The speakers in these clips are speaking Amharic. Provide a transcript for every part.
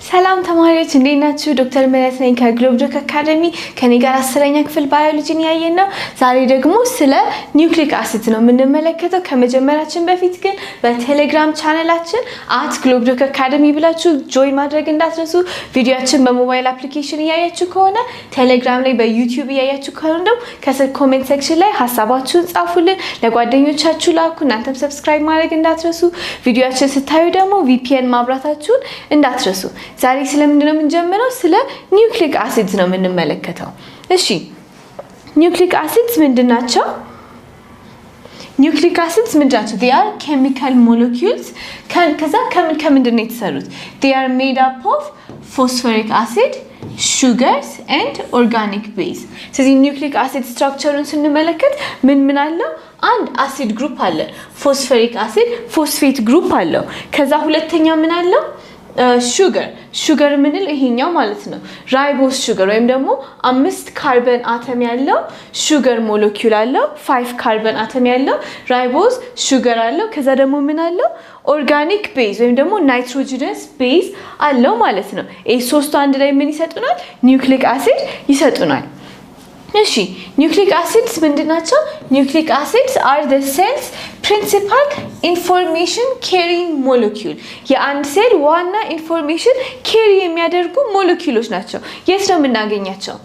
ሰላም ተማሪዎች እንዴት ናችሁ? ዶክተር ምህረት ነኝ ከግሎብዶክ አካዳሚ ከኔ ጋር 10ኛ ክፍል ባዮሎጂን ያየን ነው። ዛሬ ደግሞ ስለ ኒውክሊክ አሲድ ነው የምንመለከተው። ከመጀመራችን በፊት ግን በቴሌግራም ቻናላችን @ግሎብዶክ አካዳሚ ብላችሁ ጆይን ማድረግ እንዳትረሱ። ቪዲዮአችን በሞባይል አፕሊኬሽን ያያችሁ ከሆነ ቴሌግራም ላይ በዩቲዩብ ያያችሁ ከሆነ ደግሞ ከስር ኮሜንት ሴክሽን ላይ ሐሳባችሁን ጻፉልን፣ ለጓደኞቻችሁ ላኩ። እናንተም ሰብስክራይብ ማድረግ እንዳትረሱ። ቪዲዮአችን ስታዩ ደግሞ VPN ማብራታችሁን እንዳትረሱ። ዛሬ ስለምንድነው የምንጀምረው? ስለ ኒውክሊክ አሲድስ ነው የምንመለከተው። እሺ ኒውክሊክ አሲድስ ምንድናቸው? ኒውክሊክ አሲድስ ምንድናቸው? they are chemical molecules ከዛ ከምንድነው የተሰሩት? they are made up of phosphoric acid, sugars and organic base። ስለዚህ ኒውክሊክ አሲድ ስትራክቸሩን ስንመለከት ምን አለው? አንድ አሲድ ግሩፕ አለ፣ ፎስፎሪክ አሲድ ፎስፌት ግሩፕ አለው። ከዛ ሁለተኛ ምን አለው? ሹገር ምንል ይሄኛው ማለት ነው ራይቦስ ሹገር ወይም ደግሞ 5 ካርበን አተም ያለው ሹገር ሞለኪውል አለው። 5 ካርበን አተም ያለው ራይቦስ ሹገር አለው። ከዛ ደግሞ ምን አለው? ኦርጋኒክ ቤዝ ወይም ደግሞ ናይትሮጂነስ ቤዝ አለው ማለት ነው። ይሄ ሶስቱ አንድ ላይ ምን ይሰጡናል? ኒውክሊክ አሲድ ይሰጡናል። እሺ ኒውክሊክ አሲድስ ምንድናቸው? ኒውክሊክ አሲድስ are the cells principal information carrying molecule። የአንድ ሴል ዋና ኢንፎርሜሽን ኬሪ የሚያደርጉ ሞለኪውሎች ናቸው። የት ነው የምናገኛቸው?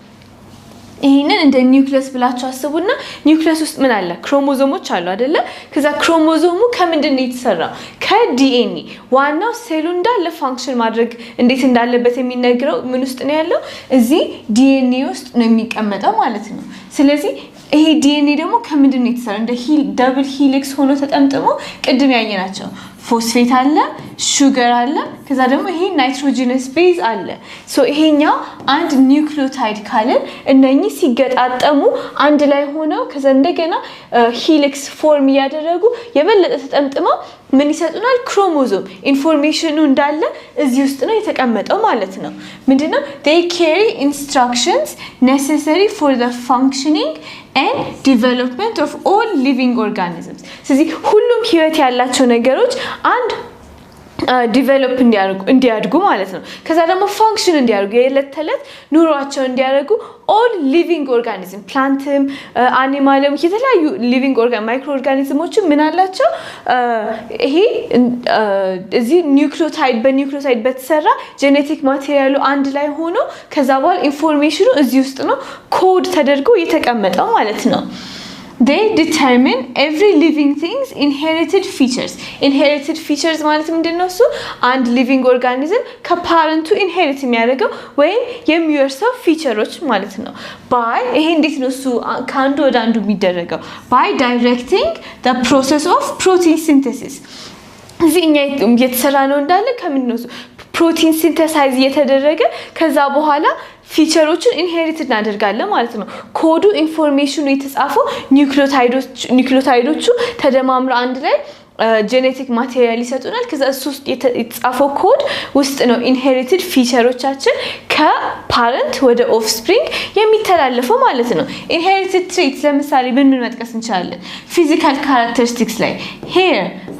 ይሄንን እንደ ኒውክሊየስ ብላችሁ አስቡና ኒውክሊየስ ውስጥ ምን አለ? ክሮሞዞሞች አሉ አይደለ? ከዛ ክሮሞዞሙ ከምንድን ነው የተሰራው? ከዲኤንኤ። ዋናው ሴሉ እንዳለ ፋንክሽን ማድረግ እንዴት እንዳለበት የሚነግረው ምን ውስጥ ነው ያለው? እዚህ ዲኤንኤ ውስጥ ነው የሚቀመጠው ማለት ነው። ስለዚህ ይሄ ዲኤንኤ ደግሞ ከምንድን ነው የተሰራው? እንደ ደብል ሂሊክስ ሆኖ ተጠምጥሞ ቅድም ያየናቸው ፎስፌት አለ፣ ሹገር አለ፣ ከዛ ደግሞ ይሄ ናይትሮጂነስ ቤዝ አለ። ሶ ይሄኛው አንድ ኒውክሊዮታይድ ካልን እነኚህ ሲገጣጠሙ አንድ ላይ ሆነው ከዛ እንደገና ሂሊክስ ፎርም ያደረጉ የበለጠ ተጠምጥመው ምን ይሰጡናል? ክሮሞዞም። ኢንፎርሜሽኑ እንዳለ እዚህ ውስጥ ነው የተቀመጠው ማለት ነው። ምንድነው? they carry instructions necessary for the functioning and development of all living organisms። ስለዚህ ሁሉም ህይወት ያላቸው ነገሮች አንድ ዲቨሎፕ እንዲያድጉ ማለት ነው። ከዛ ደግሞ ፋንክሽን እንዲያደርጉ የዕለት ተዕለት ኑሯቸው እንዲያደርጉ all living organism ፕላንትም አኒማልም የተለያዩ living ማይክሮ ኦርጋኒዝሞች ምን አላቸው? ይሄ እዚህ በኒውክሊዮታይድ በተሰራ ጄኔቲክ ማቴሪያሉ አንድ ላይ ሆኖ ከዛ በኋላ ኢንፎርሜሽኑ እዚህ ውስጥ ነው ኮድ ተደርጎ የተቀመጠው ማለት ነው። they determine every living things inherited features ማለት ምንድነው? እሱ አንድ living organism ከፓረንቱ ኢንሄሪት የሚያደርገው ወይም የሚወርሰው ፊቸሮች ማለት ነው። by ይሄ እንዴት ነው እሱ ከአንዱ ወደ አንዱ የሚደረገው? by directing the process of protein synthesis። እዚህ እኛ የተሰራ ነው እንዳለ ከምንድነው እሱ ፕሮቲን ሲንተሳይዝ እየተደረገ ከዛ በኋላ ፊቸሮችን ኢንሄሪት እናደርጋለን ማለት ነው። ኮዱ ኢንፎርሜሽኑ የተጻፈው ኒውክሊዮታይዶቹ ተደማምረው አንድ ላይ ጄኔቲክ ማቴሪያል ይሰጡናል። ከዛ እሱ ውስጥ የተጻፈው ኮድ ውስጥ ነው ኢንሄሪትድ ፊቸሮቻችን ከፓረንት ወደ ኦፍስፕሪንግ የሚተላለፈው ማለት ነው። ኢንሄሪትድ ትሬትስ ለምሳሌ ምን መጥቀስ እንችላለን? ፊዚካል ካራክተሪስቲክስ ላይ ሄር፣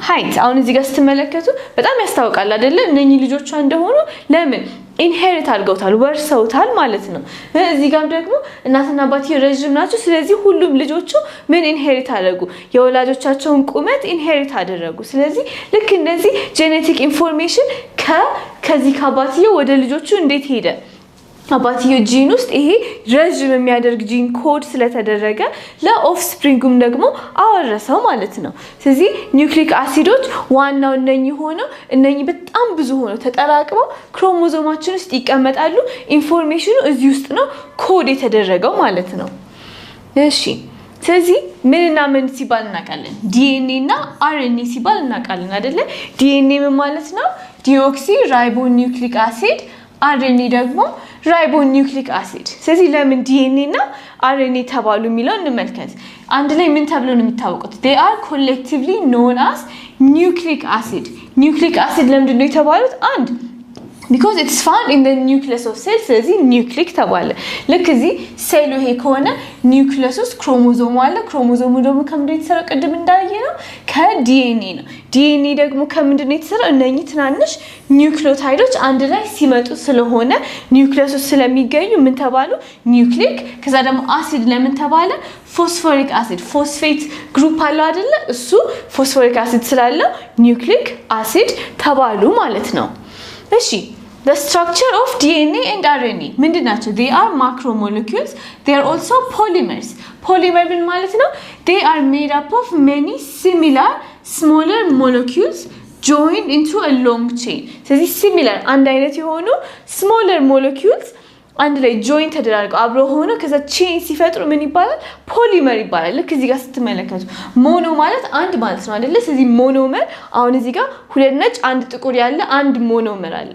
ሃይት። አሁን እዚህ ጋር ስትመለከቱ በጣም ያስታውቃል አይደለ? እነኚህ ልጆቿ እንደሆኑ ለምን ኢንሄሪት አድርገውታል፣ ወርሰውታል ማለት ነው። እዚህ ጋር ደግሞ እናትና አባትየው ረጅም ናቸው። ስለዚህ ሁሉም ልጆቹ ምን ኢንሄሪት አደረጉ? የወላጆቻቸውን ቁመት ኢንሄሪት አደረጉ። ስለዚህ ልክ እንደዚህ ጄኔቲክ ኢንፎርሜሽን ከዚህ ከአባትየው ወደ ልጆቹ እንዴት ሄደ? አባትየው ጂን ውስጥ ይሄ ረጅም የሚያደርግ ጂን ኮድ ስለተደረገ ለኦፍስፕሪንጉም ደግሞ አወረሰው ማለት ነው። ስለዚህ ኒውክሊክ አሲዶች ዋናው እነኚህ በጣም ብዙ ሆነው ተጠራቅመው ክሮሞዞማችን ውስጥ ይቀመጣሉ። ኢንፎርሜሽኑ እዚህ ውስጥ ነው ኮድ የተደረገው ማለት ነው። እሺ ስለዚህ ምንና ምን ሲባል እናውቃለን? ዲኤንኤ እና አርኤንኤ ሲባል እናውቃለን አይደለ? ዲኤንኤ ምን ማለት ነው? ዲኦክሲ ራይቦ ኒውክሊክ አሲድ፣ አርኤንኤ ደግሞ ራይቦ ኒውክሊክ አሲድ። ስለዚህ ለምን ዲኤንኤ እና አርኤንኤ ተባሉ የሚለው እንመልከት። አንድ ላይ ምን ተብሎ ነው የሚታወቁት? they are collectively known as nucleic acid። ኒውክሊክ አሲድ ለምንድን ነው የተባሉት? አንድ because it's found in the nucleus of cells ስለዚህ ኒውክሊክ ተባለ ልክ እዚህ ሴሉ ይሄ ከሆነ ኒውክሊየስ ውስጥ ክሮሞዞም አለ ክሮሞዞሙ ደግሞ ከምንድን የተሰራው ቅድም እንዳየነው ከዲኤንኤ ነው ዲኤንኤ ደግሞ ከምንድን የተሰራው እነኚህ ትናንሽ ኒውክሊዮታይዶች አንድ ላይ ሲመጡ ስለሆነ ኒውክሊየስ ውስጥ ስለሚገኙ ምን ተባሉ ኒውክሊክ ከዛ ደግሞ አሲድ ለምን ተባለ ፎስፎሪክ አሲድ ፎስፌት ግሩፕ አለው አይደለ እሱ ፎስፎሪክ አሲድ ስላለው ኒውክሊክ አሲድ ተባሉ ማለት ነው እሺ The structure of DNA and RNA ምንድናቸው they are macromolecules they are also polymers polymer ምን ማለት ነው they are made up of many similar smaller molecules joined into a long chain ስለዚህ similar አንድ አይነት የሆኑ smaller molecules አንድ ላይ join ተደራርገው አብረው ሆኖ ከዛ chain ሲፈጥሩ ምን ይባላል polymer ይባላል ልክ እዚህ ጋር ስትመለከቱ ሞኖ ማለት አንድ ማለት ነው አይደል ስለዚህ ሞኖመር አሁን እዚህ ጋር ሁለት ነጭ አንድ ጥቁር ያለ አንድ ሞኖመር አለ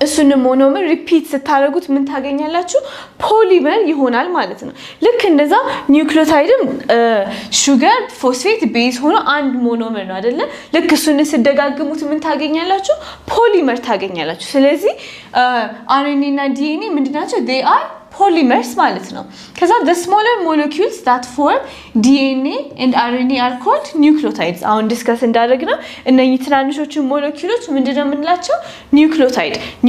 እሱን ሞኖመር ሪፒት ስታደርጉት ምን ታገኛላችሁ ፖሊመር ይሆናል ማለት ነው ልክ እንደዛ ኒውክሊዮታይድም ሹገር ፎስፌት ቤዝ ሆኖ አንድ ሞኖመር ነው አይደለ ልክ እሱን ሲደጋግሙት ምን ታገኛላችሁ ፖሊመር ታገኛላችሁ ስለዚህ አርኤንኤ እና ዲኤንኤ ምንድናቸው they are polymers ማለት ነው ከዛ the smaller molecules that form DNA and RNA are called nucleotides አሁን ዲስከስ እንዳደረግነው እነኚህ ትናንሾቹ ሞለኪውሎች ምንድነው የምንላቸው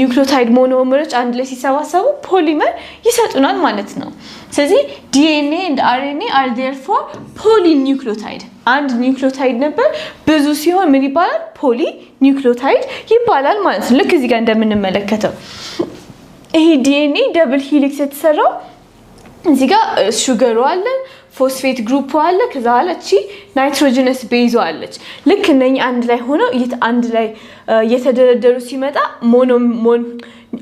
ኒውክሊዮታይድ ሞኖመሮች አንድ ላይ ሲሰባሰቡ ፖሊመር ይሰጡናል ማለት ነው ስለዚህ DNA and RNA are therefore polynucleotide አንድ ኒውክሊዮታይድ ነበር ብዙ ሲሆን ምን ይባላል polynucleotide ይባላል ማለት ነው ልክ እዚህ ጋር እንደምንመለከተው ይሄ ዲኤንኤ ደብል ሄሊክስ የተሰራው እዚህ ጋር ሹገሩ አለ ፎስፌት ግሩፕ አለ ከዛ በኋላ እቺ ናይትሮጀነስ ቤዝ አለች ልክ እነኚህ አንድ ላይ ሆነው አንድ ላይ የተደረደሩ ሲመጣ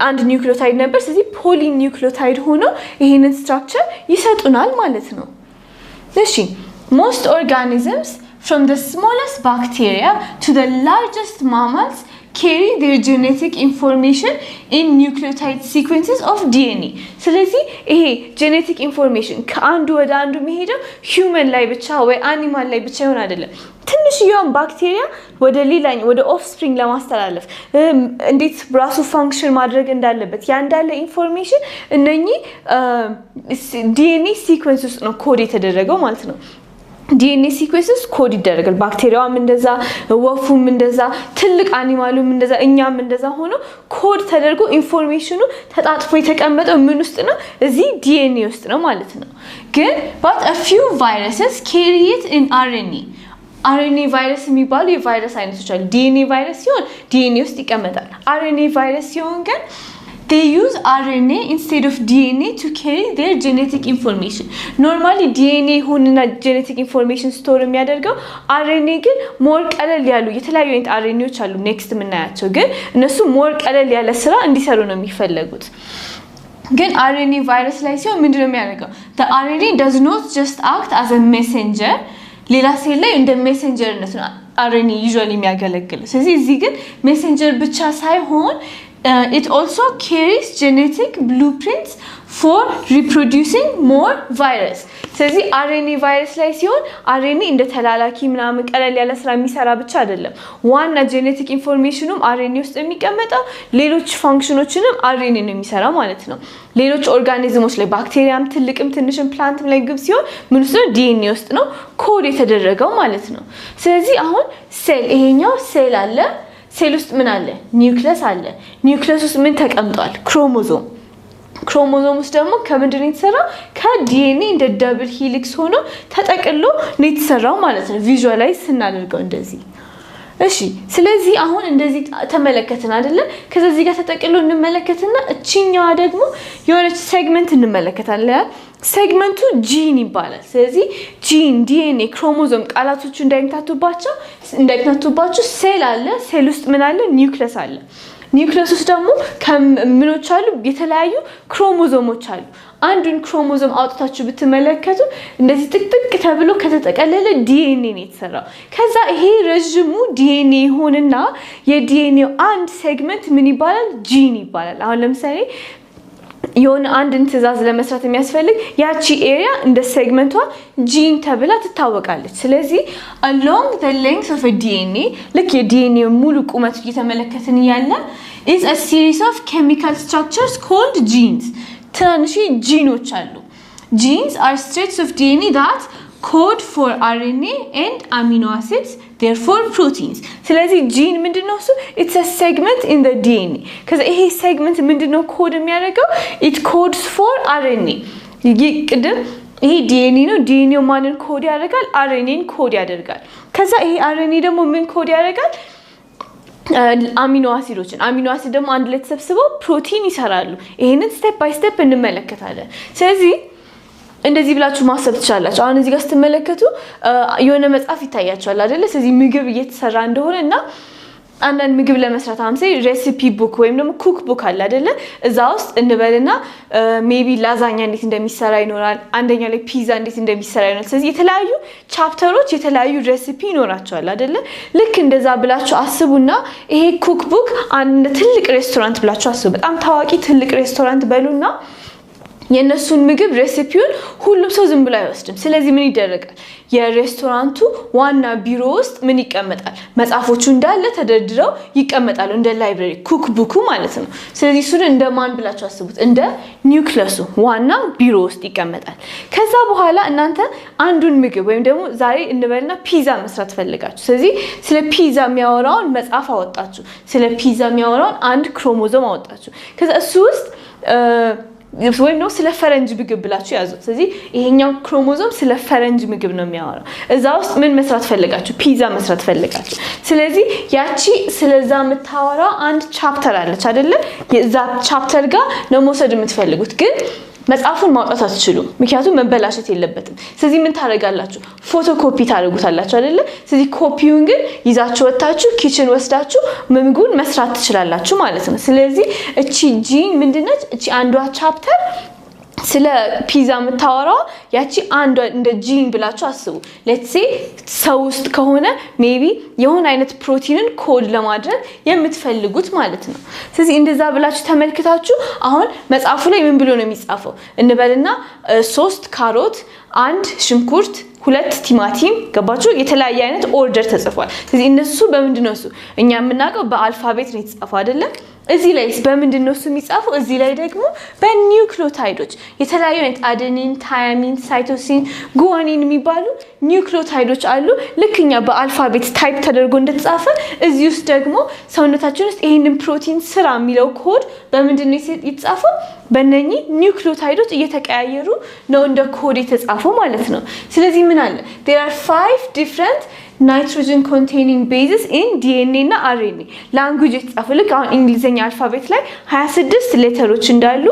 አንድ ኒውክሊዮታይድ ነበር ስለዚህ ፖሊኒውክሊዮታይድ ሆኖ ይሄንን ስትራክቸር ይሰጡናል ማለት ነው እሺ most organisms from the smallest bacteria to the largest mammals carry their genetic information in nucleotide sequences of DNA ስለዚህ ይሄ genetic information ከአንዱ ወደ አንዱ የሚሄደው human ላይ ብቻ ወይ animal ላይ ብቻ ይሆን አይደለም ትንሽ የሆነ ባክቴሪያ ወደ ሌላኝ ወደ ኦፍስፕሪንግ ለማስተላለፍ እንዴት ብራሱ ፋንክሽን ማድረግ እንዳለበት ያ እንዳለ ኢንፎርሜሽን እነኚህ DNA ሲኩዌንስ ውስጥ ነው ኮድ የተደረገው ማለት ነው DNA sequences ኮድ ይደረጋል ባክቴሪያውም እንደዛ ወፉም እንደዛ ትልቅ አኒማሉም እንደዛ እኛም እንደዛ ሆኖ ኮድ ተደርጎ ኢንፎርሜሽኑ ተጣጥፎ የተቀመጠው ምን ውስጥ ነው እዚህ DNA ውስጥ ነው ማለት ነው ግን but a few viruses carry it in RNA virus የሚባሉ የቫይረስ አይነቶች አሉ DNA virus ሲሆን DNA ውስጥ ይቀመጣል RNA virus ሲሆን ግን they use RNA instead of DNA to carry their genetic information. Normally DNA ሆነና genetic information store የሚያደርገው RNA ግን more ቀለል ያሉ የተለያዩ አይነት RNAዎች አሉ next የምናያቸው ግን እነሱ more ቀለል ያለ ስራ እንዲሰሩ ነው የሚፈልጉት ግን RNA virus ላይ ሲሆን ምንድነው የሚያደርገው the RNA does not just act as a messenger ሌላ ሴል ላይ እንደ ሜሴንጀርነት ነው RNA usually የሚያገለግለው ስለዚህ እዚህ ግን ሜሴንጀር ብቻ ሳይሆን it also carries genetic blueprints for reproducing more virus ስለዚህ RNA virus ላይ ሲሆን RNA እንደ ተላላኪ ምናምን ቀለል ያለ ስራ የሚሰራ ብቻ አይደለም ዋና genetic informationም RNA ውስጥ የሚቀመጠው ሌሎች ፋንክሽኖችንም RNA ነው የሚሰራው ማለት ነው ሌሎች ኦርጋኒዝሞች ላይ ባክቴሪያም ትልቅም ትንሽም ፕላንትም ላይ ግብ ሲሆን ምን ውስጥ ነው DNA ውስጥ ነው ኮድ የተደረገው ማለት ነው ስለዚህ አሁን ሴል ይሄኛው ሴል አለ ሴል ውስጥ ምን አለ ኒውክሊየስ አለ ኒውክሊየስ ውስጥ ምን ተቀምጧል ክሮሞዞም ውስጥ ደግሞ ከምንድን ነው የተሰራው ከዲኤንኤ እንደ ደብል ሄሊክስ ሆኖ ተጠቅልሎ ነው የተሰራው ማለት ነው ቪዥዋላይዝ ስናደርገው እንደዚህ እሺ ስለዚህ አሁን እንደዚህ ተመለከተን አይደለ ከዚህ ጋር ተጠቅልሎ እንመለከትና እቺኛዋ ደግሞ የሆነች ሴግመንት እንመለከታለን ሴግመንቱ ጂን ይባላል ስለዚህ ጂን ዲኤንኤ ክሮሞዞም ቃላቶቹ እንዳይታቱባችሁ ሴል አለ ሴል ውስጥ ምን አለ ኒውክሊየስ አለ ኒውክሊየስ ውስጥ ደግሞ ከምኖች አሉ የተለያዩ ክሮሞዞሞች አሉ አንዱን ክሮሞዞም አውጥታችሁ ብትመለከቱ እንደዚህ ጥቅጥቅ ተብሎ ከተጠቀለለ ዲኤንኤ ነው የተሰራው ከዛ ይሄ ረጅሙ ዲኤንኤ ሆነና የዲኤንኤው አንድ ሴግመንት ምን ይባላል ጂን ይባላል አሁን ለምሳሌ የሆነ አንድን ትዕዛዝ ለመስራት የሚያስፈልግ ያቺ ኤሪያ እንደ ሴግመንቷ ጂን ተብላ ትታወቃለች ስለዚህ along the length of a DNA like የዲኤንኤ ሙሉ ቁመት እየተመለከትን ያለ is a series of chemical structures called genes. ትናንሽ ጂኖች አሉ. Genes are strips of DNA that code for RNA and amino acids, therefore proteins. ስለዚህ gene ምንድነው እሱ? It's a segment in the DNA. ከዛ ይሄ segment ምንድነው ኮድ የሚያደርገው? It codes for RNA. ይቅድም ይሄ DNA ነው. DNA ማንን ኮድ ያደርጋል? RNAን ኮድ ያደርጋል. ከዛ ይሄ RNA ደግሞ ምን ኮድ ያደርጋል? አሚኖ አሲድ ደግሞ አንድ ላይ ተሰብስበው ፕሮቲን ይሰራሉ. ይሄንን ስቴፕ ባይ ስቴፕ እንመለከታለን. ስለዚህ እንደዚህ ብላችሁ ማሰብ ትችላላችሁ. አሁን እዚህ ጋር ስትመለከቱ የሆነ መጽሐፍ ይታያችኋል አይደለ? ስለዚህ ምግብ እየተሰራ እንደሆነና አንዳንድ ምግብ ለመስራት አምሴ ሬሲፒ ቡክ ወይም ደግሞ ኩክ ቡክ አለ አይደለ? እዛ ውስጥ እንበልና ሜቢ ላዛኛ እንዴት እንደሚሰራ ይኖራል። አንደኛ ላይ ፒዛ እንዴት እንደሚሰራ ይኖራል። ስለዚህ የተለያዩ ቻፕተሮች የተለያዩ ሬሲፒ ይኖራቸዋል አይደለ? ልክ እንደዛ ብላችሁ አስቡና ይሄ ኩክ ቡክ አንድ ትልቅ ሬስቶራንት ብላችሁ አስቡ። በጣም ታዋቂ ትልቅ ሬስቶራንት በሉና የነሱን ምግብ ሬሲፒውን ሁሉም ሰው ዝም ብሎ አይወስድም። ስለዚህ ምን ይደረጋል? የሬስቶራንቱ ዋና ቢሮ ውስጥ ምን ይቀመጣል? መጽሐፎቹ እንዳለ ተደርድረው ይቀመጣሉ እንደ ላይብረሪ ኩክ ቡኩ ማለት ነው። ስለዚህ እሱን እንደ ማን ብላችሁ አስቡት? እንደ ኒውክለሱ ዋና ቢሮ ውስጥ ይቀመጣል። ከዛ በኋላ እናንተ አንዱን ምግብ ወይም ደግሞ ዛሬ እንበልና ፒዛ መስራት ፈልጋችሁ ስለዚህ ስለ ፒዛ የሚያወራውን መጽሐፍ አወጣችሁ። ስለ ፒዛ የሚያወራውን አንድ ክሮሞዞም አወጣችሁ። ከዛ እሱ ውስጥ ወይም ነው ስለ ፈረንጅ ምግብ ብላችሁ ያዙት። ስለዚህ ይሄኛው ክሮሞዞም ስለ ፈረንጅ ምግብ ነው የሚያወራው። እዛ ውስጥ ምን መስራት ፈልጋችሁ? ፒዛ መስራት ፈልጋችሁ። ስለዚህ ያቺ ስለዛ የምታወራው አንድ ቻፕተር አለች አይደለ? የዛ ቻፕተር ጋር ነው መውሰድ የምትፈልጉት ግን መጽሐፉን ማውጣት አትችሉም ምክንያቱም መበላሸት የለበትም። ስለዚህ ምን ታረጋላችሁ? ፎቶኮፒ ታረጉታላችሁ አይደለ? ስለዚህ ኮፒውን ግን ይዛችሁ ወጣችሁ ኪችን ወስዳችሁ ምግቡን መስራት ትችላላችሁ ማለት ነው። ስለዚህ እቺ ጂን ምንድነች? እቺ አንዷ ቻፕተር ስለ ፒዛ የምታወራው ያቺ አንዷ እንደ ጂን ብላችሁ አስቡ። ሌትስ ሴ ሰው ውስጥ ከሆነ ሜቢ የሆነ አይነት ፕሮቲንን ኮድ ለማድረግ የምትፈልጉት ማለት ነው። ስለዚህ እንደዛ ብላችሁ ተመልክታችሁ አሁን መጽሐፉ ላይ ምን ብሎ ነው የሚጻፈው? እንበልና 3 ካሮት፣ 1 ሽንኩርት፣ 2 ቲማቲም ገባችሁ? የተለያየ አይነት ኦርደር ተጽፏል። ስለዚህ እነሱ በምንድነው እሱ እኛ የምናውቀው በአልፋቤት ነው የተጻፈው አይደለ? እዚህ ላይስ በምንድነው እሱ የሚጻፈው? እዚህ ላይ ደግሞ በኒውክሊዮታይዶች የተለያዩ አይነት አደኒን፣ ታያሚን፣ ሳይቶሲን፣ ጉዋኒን የሚባሉ ኒውክሊዮታይዶች አሉ። ልክኛ በአልፋቤት ታይፕ ተደርጎ እንደተጻፈ እዚህ ውስጥ ደግሞ ሰውነታችን ውስጥ ይሄንን ፕሮቲን ስራ የሚለው ኮድ በምንድነው የተጻፈው? በእነኚህ ኒውክሊዮታይዶች እየተቀያየሩ ነው እንደ ኮድ የተጻፈው ማለት ነው። ስለዚህ ምን አለ? there are 5 different nitrogen containing bases in DNA እና RNA ላንጉዌጅ የተጻፈ ልክ አሁን እንግሊዘኛ አልፋቤት ላይ 26 ሌተሮች እንዳሉ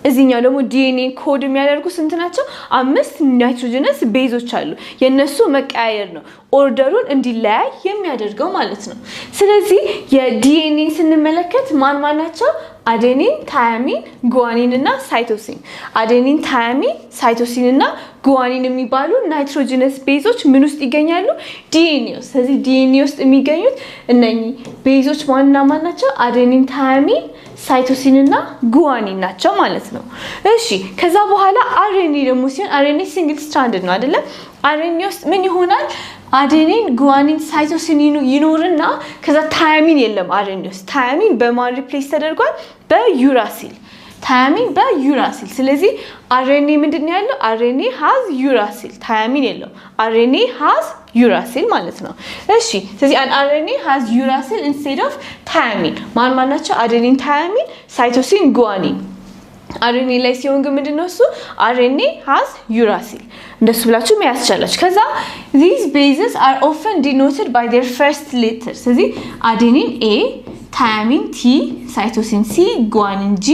እዚህኛው ደግሞ DNA ኮድ የሚያደርጉ ስንት ናቸው? 5 ናይትሮጀነስ ቤዞች አሉ። የነሱ መቀያየር ነው ኦርደሩን እንዲለያይ የሚያደርገው ማለት ነው። ስለዚህ የDNA ስንመለከት ማን ናቸው? አዴኒን፣ ታያሚን፣ ጉዋኒን እና ሳይቶሲን። አዴኒን፣ ታያሚን፣ ሳይቶሲን እና ጉዋኒን የሚባሉ ናይትሮጀነስ ቤዞች ምን ውስጥ ይገኛሉ? DNA ውስጥ። ስለዚህ DNA ውስጥ የሚገኙት እነኚህ ቤዞች ማን ናቸው? አዴኒን፣ ታያሚን፣ ሳይቶሲን እና ጉዋኒን ናቸው ማለት ነው። እሺ ከዛ በኋላ RNA ደግሞ ሲሆን RNA ሲንግል ስትራንድድ ነው አይደለ? RNA ውስጥ ምን ይሆናል? አዴኒን፣ ጉዋኒን፣ ሳይቶሲን ይኖርና ከዛ ታያሚን የለም RNA ውስጥ። ታያሚን በማን ሪፕሌስ ተደርጓል? በዩራሲል። ታያሚን በዩራሲል። ስለዚህ RNA ምንድነው ያለው? RNA has uracil። ታያሚን የለው። RNA has uracil ማለት ነው። እሺ ስለዚህ RNA has uracil instead of thiamine። ማን ናቸው? አዴኒን፣ ታያሚን፣ ሳይቶሲን፣ ጉዋኒን። RNA ላይ ሲሆን ግን ምንድነው እሱ? RNA has uracil። እንደሱ ብላችሁ መያዝ ትችላላችሁ። ከዛ these bases are often denoted by their first letter። ስለዚህ አዴኒን A፣ ታያሚን T፣ ሳይቶሲን C፣ ጉዋኒን G፣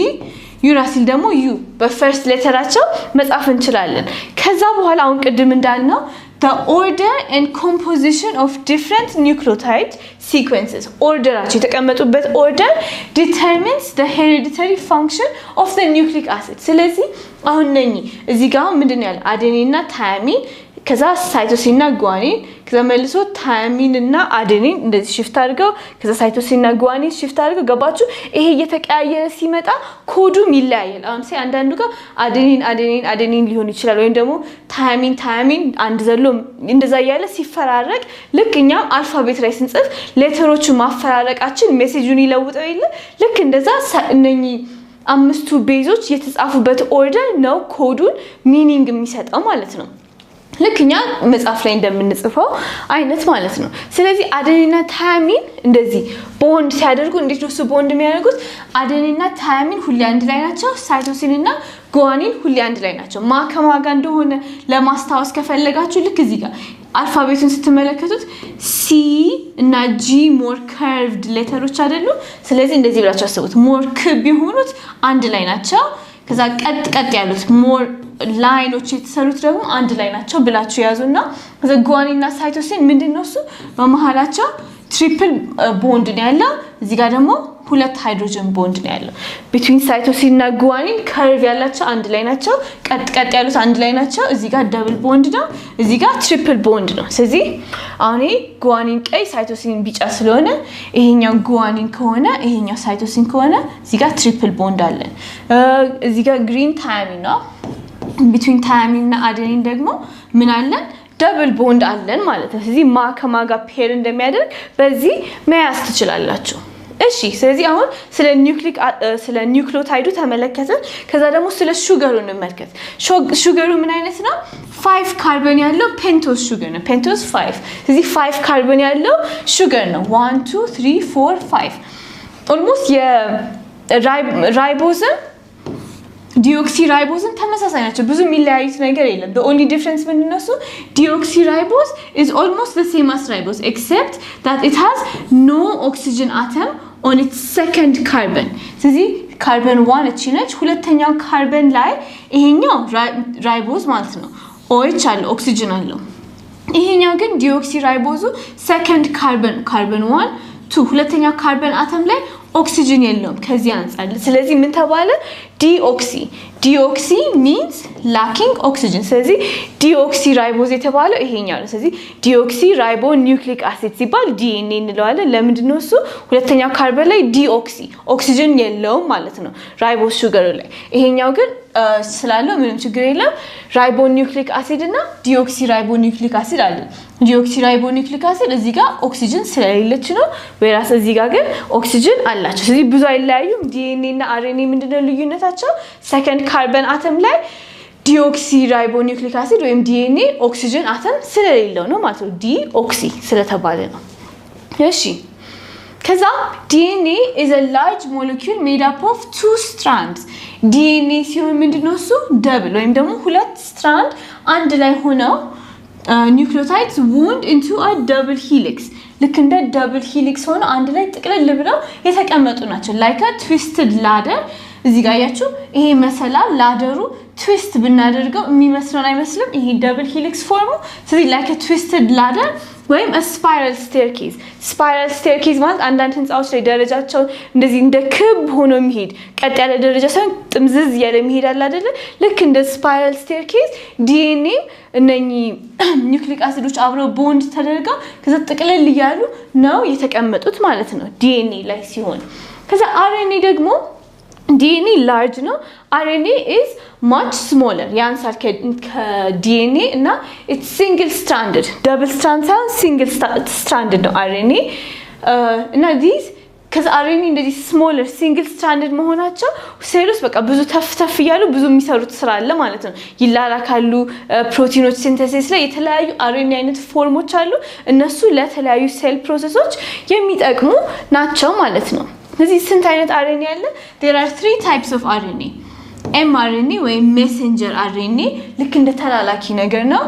ዩራሲል ደግሞ U በፈርስት ሌተራቸው መጻፍ እንችላለን። ከዛ በኋላ አሁን ቅድም እንዳልነው the order and composition of different nucleotide sequences orderාቸው የተቀመጡበት order determines the hereditary function of the nucleic acid። ስለዚህ አሁን ነኝ እዚህ ጋር ምንድነው ያለው? አዴኒን እና ታያሚን ከዛ ሳይቶሲንና ጓኒን ከዛ መልሶ ታያሚን እና አዴኒን እንደዚህ ሽፍት አድርገው ከዛ ሳይቶሲንና ጓኒን ሽፍት አድርገው ገባችሁ ይሄ እየተቀያየረ ሲመጣ ኮዱም ይለያያል አሁን ሳይ አንዳንዱ ጋር አዴኒን ሊሆን ይችላል ወይም ደግሞ ታያሚን አንድ ዘሎ እንደዛ ያለ ሲፈራረቅ ልክኛ አልፋቤት ላይ ስንጽፍ ሌተሮቹ ማፈራረቃችን ሜሴጁን ይለውጠው ይለ ልክ እንደዛ እነኚህ አምስቱ ቤዞች የተጻፉበት ኦርደር ነው ኮዱን ሚኒንግ የሚሰጠው ማለት ነው ልክኛ መጽሐፍ ላይ እንደምንጽፈው አይነት ማለት ነው ስለዚህ አዴኒንና ታያሚን እንደዚህ ቦንድ ሲያደርጉ እንዴት ነው ቦንድ የሚያደርጉት አዴኒንና ታያሚን ሁሌ አንድ ላይ ናቸው ሳይቶሲንና ጓኒን ሁሌ አንድ ላይ ናቸው ማከማጋ እንደሆነ ለማስታወስ ከፈለጋችሁ ልክ እዚህ ጋር አልፋቤቱን ስትመለከቱት C እና G ሞር ከርቭድ ሌተሮች አይደሉ ስለዚህ እንደዚህ ብላችሁ አስቡት ሞር ክብ የሆኑት አንድ ላይ ናቸው ከዛ ቀጥ ያሉት ሞር ላይኖች የተሰሩት ደግሞ አንድ ላይ ናቸው ብላችሁ ያዙና ከዛ ጓኒንና ሳይቶሲን ምንድነው እሱ በመሃላቸው ትሪፕል ቦንድ ነው ያለው እዚህ ጋር ደግሞ ሁለት ሃይድሮጅን ቦንድ ነው ያለው between ሳይቶሲን እና ጓኒን ከርቭ ያላቸው አንድ ላይ ናቸው ቀጥ ያሉት አንድ ላይ ናቸው እዚህ ጋር ደብል ቦንድ ነው እዚህ ጋር ትሪፕል ቦንድ ነው ስለዚህ አሁን ጓኒን ቀይ ሳይቶሲን ቢጫ ስለሆነ ይሄኛው ጓኒን ከሆነ ይሄኛው ሳይቶሲን ከሆነ እዚህ ጋር ትሪፕል ቦንድ አለ እዚህ ጋር ግሪን ታያሚን ነው between ታያሚን እና አዴኒን ደግሞ ምን አለ ደብል ቦንድ አለን ማለት ነው ስለዚህ ማከማጋ ፔር እንደሚያደርግ በዚህ መያዝ ትችላላችሁ እሺ ስለዚህ አሁን ስለ ኒውክሊዮታይዱ ተመለከትን ከዛ ደግሞ ስለ ሹገሩ እንመልከት ሹገሩ ምን አይነት ነው 5 ካርቦን ያለው ፔንቶስ ሹገር ነው ፔንቶስ 5 ስለዚህ 5 ካርቦን ያለው ሹገር ነው 1 2 3 4 5 ኦልሞስት የራይቦዝም ዲኦክሲራይቦዝም ተመሳሳይ ናቸው ብዙ የሚለያዩት ነገር የለም the only difference ምንድነው deoxyribose is almost the same as ribose except that it has no oxygen atom on its second carbon ስለዚህ ካርበን 1 እቺ ነች ሁለተኛው ካርበን ላይ ይሄኛው ራይቦዝ ማለት ነው OH አለ ኦክሲጅን አለው ይሄኛው ግን ዲኦክሲራይቦዙ second carbon 1 2 ሁለተኛው ካርበን አተም ላይ oxygen የለውም ከዚህ አንፃር ስለዚህ ምን ተባለ deoxy means lacking oxygen ስለዚህ deoxyribose የተባለው ይሄኛው ነው ስለዚህ deoxyribonucleic acid ሲባል DNA እንለዋለን ለምንድን ነው እሱ ሁለተኛው ካርበን ላይ deoxy oxygen የለውም ማለት ነው ራይቦዝ ሹገር ላይ ይሄኛው ግን ስላለው ምንም ችግር የለም ribonucleic acid እና deoxyribonucleic acid አለ deoxyribonucleic acid እዚህ ጋር ኦክሲጅን ስለሌለች ነው ወይራስ እዚህ ጋር ግን ኦክሲጅን አላቸው ስለዚህ ብዙ አይለያዩም DNA እና RNA ምንድነው ልዩነታቸው second carbon atom ላይ deoxyribonucleic acid ወይም DNA oxygen atom ስለሌለው ነው ማለት ነው deoxy ስለተባለ ነው እሺ ከዛ DNA is a large molecule made up of two strands DNA ሲሆን ምንድነው እሱ double ወይም ደግሞ ሁለት strand አንድ ላይ ሆነው nucleotides wound into a double helix ልክ እንደ double helix ሆኖ አንድ ላይ ጥቅልል ብለው የተቀመጡ ናቸው like a twisted ladder እዚህ ጋር ያያችሁ ይሄ መሰላል ላደሩ ትዊስት ብናደርገው የሚመስለው አይመስልም ይሄ double helix ፎርሙ ስለዚህ like a twisted ladder ወይም a spiral staircase ማለት አንዳንድ ህንጻዎች ላይ ደረጃቸው እንደዚህ እንደ ክብ ሆኖ የሚሄድ ቀጥ ያለ ደረጃ ሳይሆን ጥምዝዝ ያለ የሚሄድ አለ አይደለ ልክ እንደ spiral staircase DNA እነኚህ ኒውክሊክ አሲዶች አብረው ቦንድ ተደርገው ከዛ ጥቅልል ይያሉ ነው የተቀመጡት ማለት ነው DNA ላይ ሲሆን ከዛ RNA ደግሞ DNA large no RNA is much smaller ያንሳል ከDNA እና it's single stranded double strand sound single stranded ነው RNA እና these cuz RNA እንደዚህ smaller single stranded መሆናቸው ሴሎች በቃ ብዙ ተፍተፍ ይያሉ ብዙ የሚሰሩት ስራ አለ ማለት ነው ይላላካሉ ፕሮቲኖች ሲንተሲስ ላይ የተለያዩ RNA አይነት ፎርሞች አሉ እነሱ ለተለያዩ ሴል ፕሮሰሶች የሚጠቅሙ ናቸው ማለት ነው ስለዚህ ስንት አይነት RNA አለ there are 3 types of RNA mRNA ወይ messenger RNA ልክ እንደ ተላላኪ ነገር ነው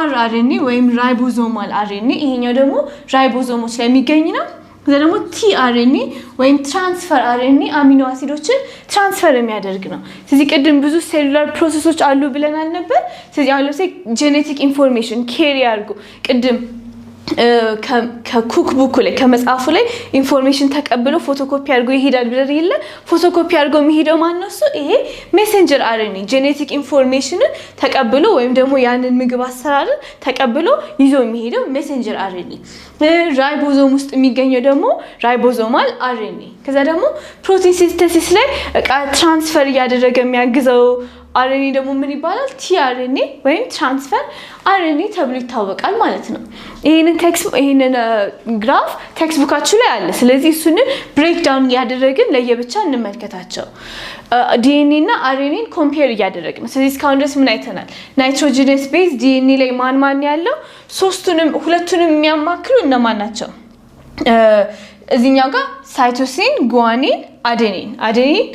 rRNA ወይ ribosomal RNA ይሄኛው ደግሞ ራይቦዞሞች ላይ የሚገኝ ነው ከዛ ደግሞ tRNA ወይ transfer RNA አሚኖ አሲዶችን ትራንስፈር የሚያደርግ ነው ስለዚህ ቅድም ብዙ ሴሉላር ፕሮሰሶች አሉ ብለናል ነበር ስለዚህ አሁን ለምሳሌ ጄኔቲክ ኢንፎርሜሽን ኬሪ አድርጎ ቅድም ከኩክ ቡክ ላይ ከመጽሐፉ ላይ ኢንፎርሜሽን ተቀብሎ ፎቶኮፒ አድርጎ ይሄዳል ብለን ይለ ፎቶኮፒ አድርጎ የሚሄደው ማን ነው እሱ ይሄ ሜሴንጀር አርኤንኤ ጄኔቲክ ኢንፎርሜሽን ተቀብሎ ወይም ደግሞ ያንን ምግብ አሰራር ተቀብሎ ይዞ የሚሄደው ሜሴንጀር አርኤንኤ ራይቦዞም ውስጥ የሚገኘው ደግሞ ራይቦዞማል አርኤንኤ ከዛ ደግሞ ፕሮቲን ሲንተሲስ ላይ ትራንስፈር ያደረገ የሚያግዘው አርኤንኤ ደግሞ ምን ይባላል ቲአርኤንኤ ወይም ትራንስፈር አርኤንኤ ተብሎ ይታወቃል ማለት ነው ይሄንን ግራፍ ቴክስት ቡካችሁ ላይ አለ ስለዚህ እሱን ብሬክ ዳውን ያደረግን ለየብቻ እንመልከታቸው ዲኤንኤ እና አርኤንኤን ኮምፔር ያደረግን ስለዚህ እስካሁን ድረስ ምን አይተናል ናይትሮጂነስ ቤዝ ዲኤንኤ ላይ ማን ያለው ሁለቱንም የሚያማክሉ እነማን ናቸው እዚህኛው ጋር ሳይቶሲን ጉዋኒን አዴኒን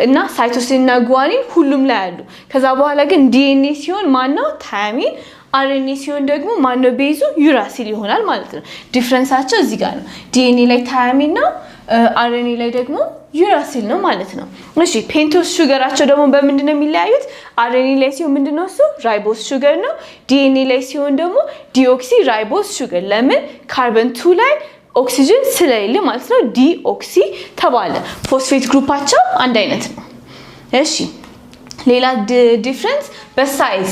እና ሳይቶሲን እና ጉዋኒን ሁሉም ላይ አሉ ከዛ በኋላ ግን ዲኤንኤ ሲሆን ማን ነው ታያሚን አርኤንኤ ሲሆን ደግሞ ማን ነው ቤዙ ዩራሲል ይሆናል ማለት ነው ዲፈረንሳቸው እዚህ ጋር ነው ዲኤንኤ ላይ ታያሚን ነው አርኤንኤ ላይ ደግሞ ዩራሲል ነው ማለት ነው እሺ ፔንቶስ ሹገራቸው ደግሞ በምንድነው የሚለያዩት አርኤንኤ ላይ ሲሆን ምንድነው እሱ ራይቦስ ሹገር ነው ዲኤንኤ ላይ ሲሆን ደግሞ ዲኦክሲ ራይቦስ ሹገር ለምን ካርበን 2 ላይ ኦክሲጅን ስለሌለ ማለት ነው ዲኦክሲ ተባለ ፎስፌት ግሩፓቸው አንድ አይነት ነው እሺ ሌላ ዲፈረንስ በሳይዝ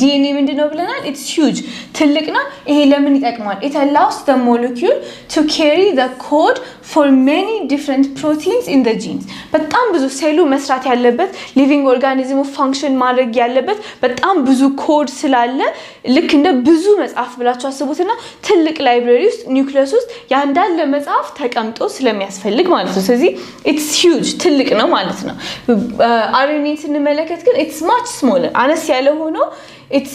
ዲኤንኤ ምንድነው ብለናል ኢትስ ሂውጅ ትልቅ ነው ይሄ ለምን ይጠቅማል it allows the molecule to carry the code for many different proteins in the genes በጣም ብዙ ሴሉ መስራት ያለበት ሊቪንግ ኦርጋኒዝሙ ፋንክሽን ማድረግ ያለበት በጣም ብዙ ኮድ ስላለ ልክ እንደ ብዙ መጽሐፍ ብላችሁ አስቡትና ትልቅ ላይብረሪ ውስጥ ኒውክሊየስ ውስጥ ያንዳለ መጽሐፍ ተቀምጦ ስለሚያስፈልግ ማለት ነው ስለዚህ it's huge ትልቅ ነው ማለት ነው አርኤንኤ ስንመለከት ግን it's much smaller አነስ ያለ ሆኖ it's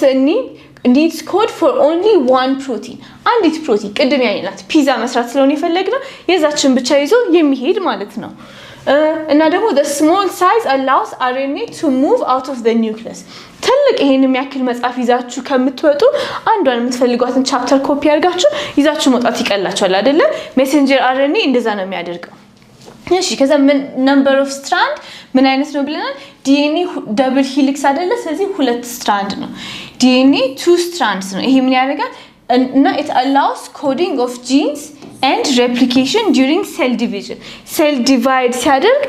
needs code for only one protein አንዲት ፕሮቲን ቅድም ያይናት ፒዛ መስራት ስለሆነ ይፈልግና የዛችን ብቻ ይዞ የሚሄድ ማለት ነው እና ደግሞ the small size allows RNA to move out of the nucleus ትልቅ ይሄን የሚያክል መጽሐፍ ይዛችሁ ከምትወጡ አንዷን የምትፈልጓትን ቻፕተር ኮፒ አድርጋችሁ ይዛችሁ መውጣት ይቀላችኋል አይደለ ሜሴንጀር RNA እንደዛ ነው የሚያደርገው እሺ ከዛ number of strand ምን አይነት ነው ብለናል DNA double helix አይደለ ስለዚህ ሁለት ስትራንድ ነው DNA two strands ነው ይሄ ምን ያደርጋል እና it allows coding of genes and replication during cell division cell divide ሲያደርግ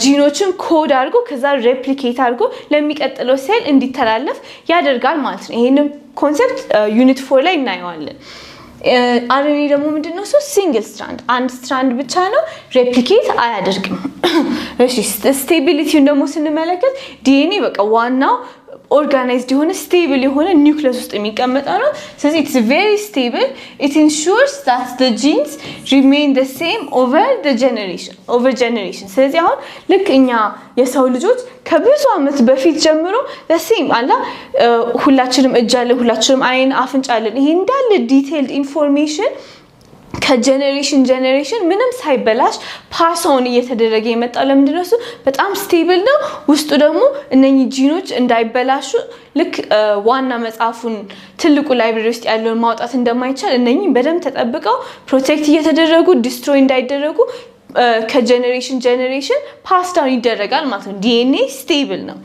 ጂኖችን ኮድ አድርጎ ከዛ ሬፕሊኬት አድርጎ ለሚቀጥለው ሴል እንዲተላለፍ ያደርጋል ማለት ነው ይሄንን ኮንሰፕት ዩኒት 4 ላይ እናየዋለን RNA ደግሞ ምንድነው ሲንግል ስትራንድ አንድ ስትራንድ ብቻ ነው ሬፕሊኬት አያደርግም እሺ ስቴቢሊቲውን ደግሞ ስንመለከት DNA በቃ ዋናው organized የሆነ stable የሆነ ኒውክሊየስ ውስጥ የሚቀመጠው ነው ስለዚህ it's very stable it ensures that the genes remain the same over generation ስለዚህ አሁን ልክ እኛ የሰው ልጆች ከብዙ አመት በፊት ጀምሮ the same አላ ሁላችንም እጅ አለን ሁላችንም አይን አፍንጫ አለን ይሄ እንዳለ ዲቴይልድ ኢንፎርሜሽን ከጀነሬሽን ምንም ሳይበላሽ ፓስ ኦን እየተደረገ የመጣው ለምንድነው እሱ በጣም ስቴብል ነው ውስጡ ደግሞ እነኚህ ጂኖች እንዳይበላሹ ልክ ዋና መጽሐፉን ትልቁ ላይብረሪ ውስጥ ያለውን ማውጣት እንደማይቻል እነኚህ በደም ተጠብቀው ፕሮቴክት እየተደረጉ ዲስትሮይ እንዳይደረጉ ከጀነሬሽን ፓስ ዳውን ይደረጋል ማለት ነው DNA ስቴብል ነው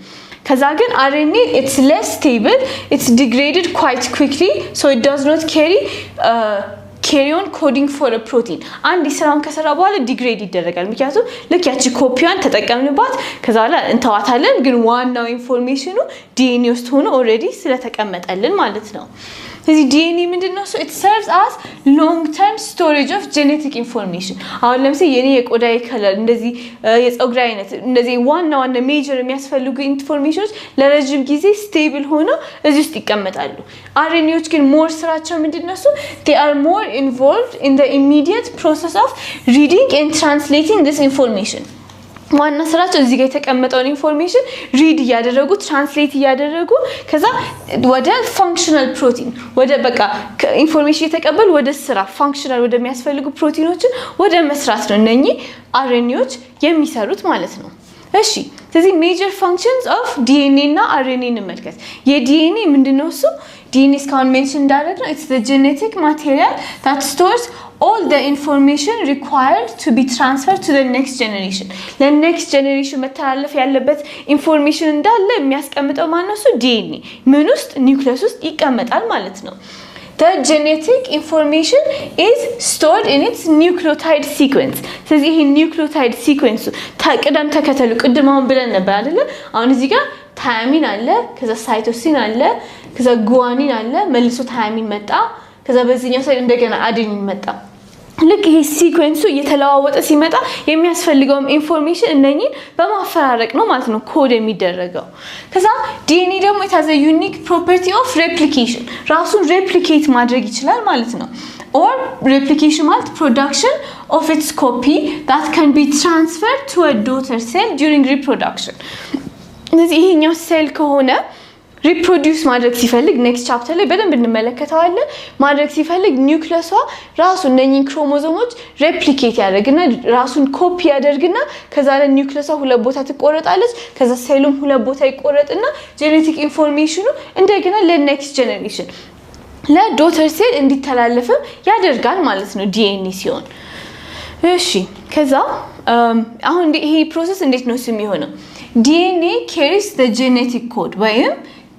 ከዛ ግን RNA it's less stable it's degraded quite quickly so it does not carry on coding for a protein አንድ ስራውን ከሰራ በኋላ ዲግሬድ ይደረጋል ምክንያቱም ልክ ያቺ ኮፒዋን ተጠቀምንባት ከዛ በኋላ እንተዋታለን ግን ዋናው ኢንፎርሜሽኑ DNA ውስጥ ሆኖ ኦሬዲ ስለተቀመጠልን ማለት ነው ስለዚህ DNA ምንድነው it serves as long term storage of genetic information አሁን ለምሳሌ የኔ የቆዳዬ ከለር እንደዚህ የፀጉር አይነት እንደዚህ ዋና ሜጀር የሚያስፈልጉ ኢንፎርሜሽኖች ለረጅም ጊዜ ስቴብል ሆኖ እዚህ ውስጥ ይቀመጣሉ RNAዎች ግን ሞር ስራቸው ምንድነው they are more involved in the immediate process of reading and translating this information ዋና ስራቸው እዚህ ጋር የተቀመጠው ኢንፎርሜሽን ሪድ ያደረጉ ትራንስሌት ያደረጉ ከዛ ወደ ፋንክሽናል ፕሮቲን ወደ በቃ ኢንፎርሜሽን የተቀበሉ ወደ ስራ ፋንክሽናል ወደ የሚያስፈልጉ ፕሮቲኖችን ወደ መስራት ነው እነኚህ RNAዎች የሚሰሩት ማለት ነው እሺ ስለዚህ ሜጀር ፋንክሽንስ ኦፍ DNA እና RNA እንመልከት የDNA ምንድነው እሱ DNA እስካሁን ሜንሽን እንዳደረግነው it's the genetic material that stores all the information required to be transferred to the next generation the next generation መተላለፍ ያለበት ኢንፎርሜሽን እንዳለ የሚያስቀምጠው ማነው DNA ምን ውስጥ ኒውክሊየስ ውስጥ ይቀመጣል ማለት ነው the genetic information is stored in its nucleotide sequence ስለዚህ ይሄ nucleotide sequence ታቀደም ተከተሉ ቅድማውን ብለን ነበር አይደለ አሁን እዚህ ጋር ታያሚን አለ ከዛ ሳይቶሲን አለ ከዛ ጉዋኒን አለ መልሶ ታያሚን መጣ ከዛ በዚህኛው ሳይድ እንደገና አዴኒን መጣ ልክ ይሄ ሲኩዌንሱ እየተለዋወጠ ሲመጣ የሚያስፈልገው ኢንፎርሜሽን እነኚህን በማፈራረቅ ነው ማለት ነው ኮድ የሚደረገው ከዛ ዲኤንኤ ደግሞ it has a unique property of replication ራሱን ሬፕሊኬት ማድረግ ይችላል ማለት ነው or replication ማለት production of its copy that can be transferred to a daughter cell during reproduction ስለዚህ ይሄኛው ሴል ከሆነ reproduce ማድረግ ሲፈልግ next chapter ላይ በደንብ እንመለከታለን ማድረግ ሲፈልግ ኒውክሊየሷ ራሱ እነኚህን ክሮሞዞሞች ሬፕሊኬት ያደርግና ራሱን ኮፒ ያደርግና ከዛ ላይ ኒውክሊየሷ ሁለት ቦታ ትቆረጣለች ከዛ ሴሉም ሁለት ቦታ ይቆረጥና ጄኔቲክ ኢንፎርሜሽኑ እንደገና ለኔክስት ጄኔሬሽን ለዶተር ሴል እንዲተላለፍ ያደርጋል ማለት ነው ዲኤንኤ ሲሆን እሺ ከዛ አሁን ይሄ ፕሮሰስ እንዴት ነው የሚሆነው DNA carries the genetic code ወይም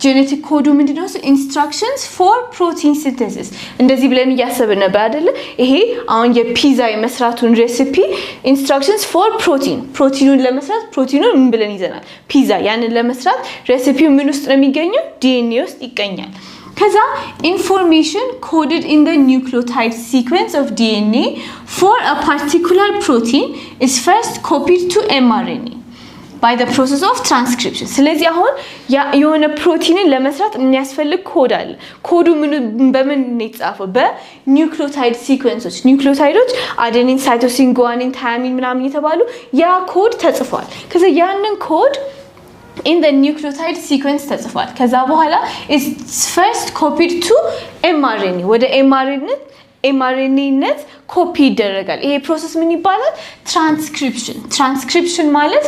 genetic code ምንድነው instructions for protein synthesis እንደዚህ ብለን ያሰብን ነበር አይደለ ይሄ አሁን የፒዛ የመስራቱን ሬሲፒ instructions for ፕሮቲኑን ለመስራት ፕሮቲኑን ምን ብለን ይዘናል ፒዛ ያንን ለመስራት ሬሲፒው ምን ውስጥ ነው የሚገኘው DNA ውስጥ ይገኛል ከዛ information coded in the nucleotide sequence of DNA for a particular protein is first copied to mRNA by the process of transcription ስለዚህ አሁን የሆነ ፕሮቲንን ለመስራት የሚያስፈልግ ኮድ አለ ኮዱ በምን ነው የተጻፈው በኒውክሊዮታይድ ሲኩዌንሶች ኒውክሊዮታይዶች አዴኒን ሳይቶሲን ጉዋኒን ታያሚን ምናምን የተባሉ ያ ኮድ ተጽፏል ከዛ ያንን ኮድ in the nucleotide sequence ተጽፏል ከዛ በኋላ is first copied to mRNA ወደ mRNA ነት ኮፒ ይደረጋል ይሄ ፕሮሰስ ምን ይባላል ትራንስክሪፕሽን ማለት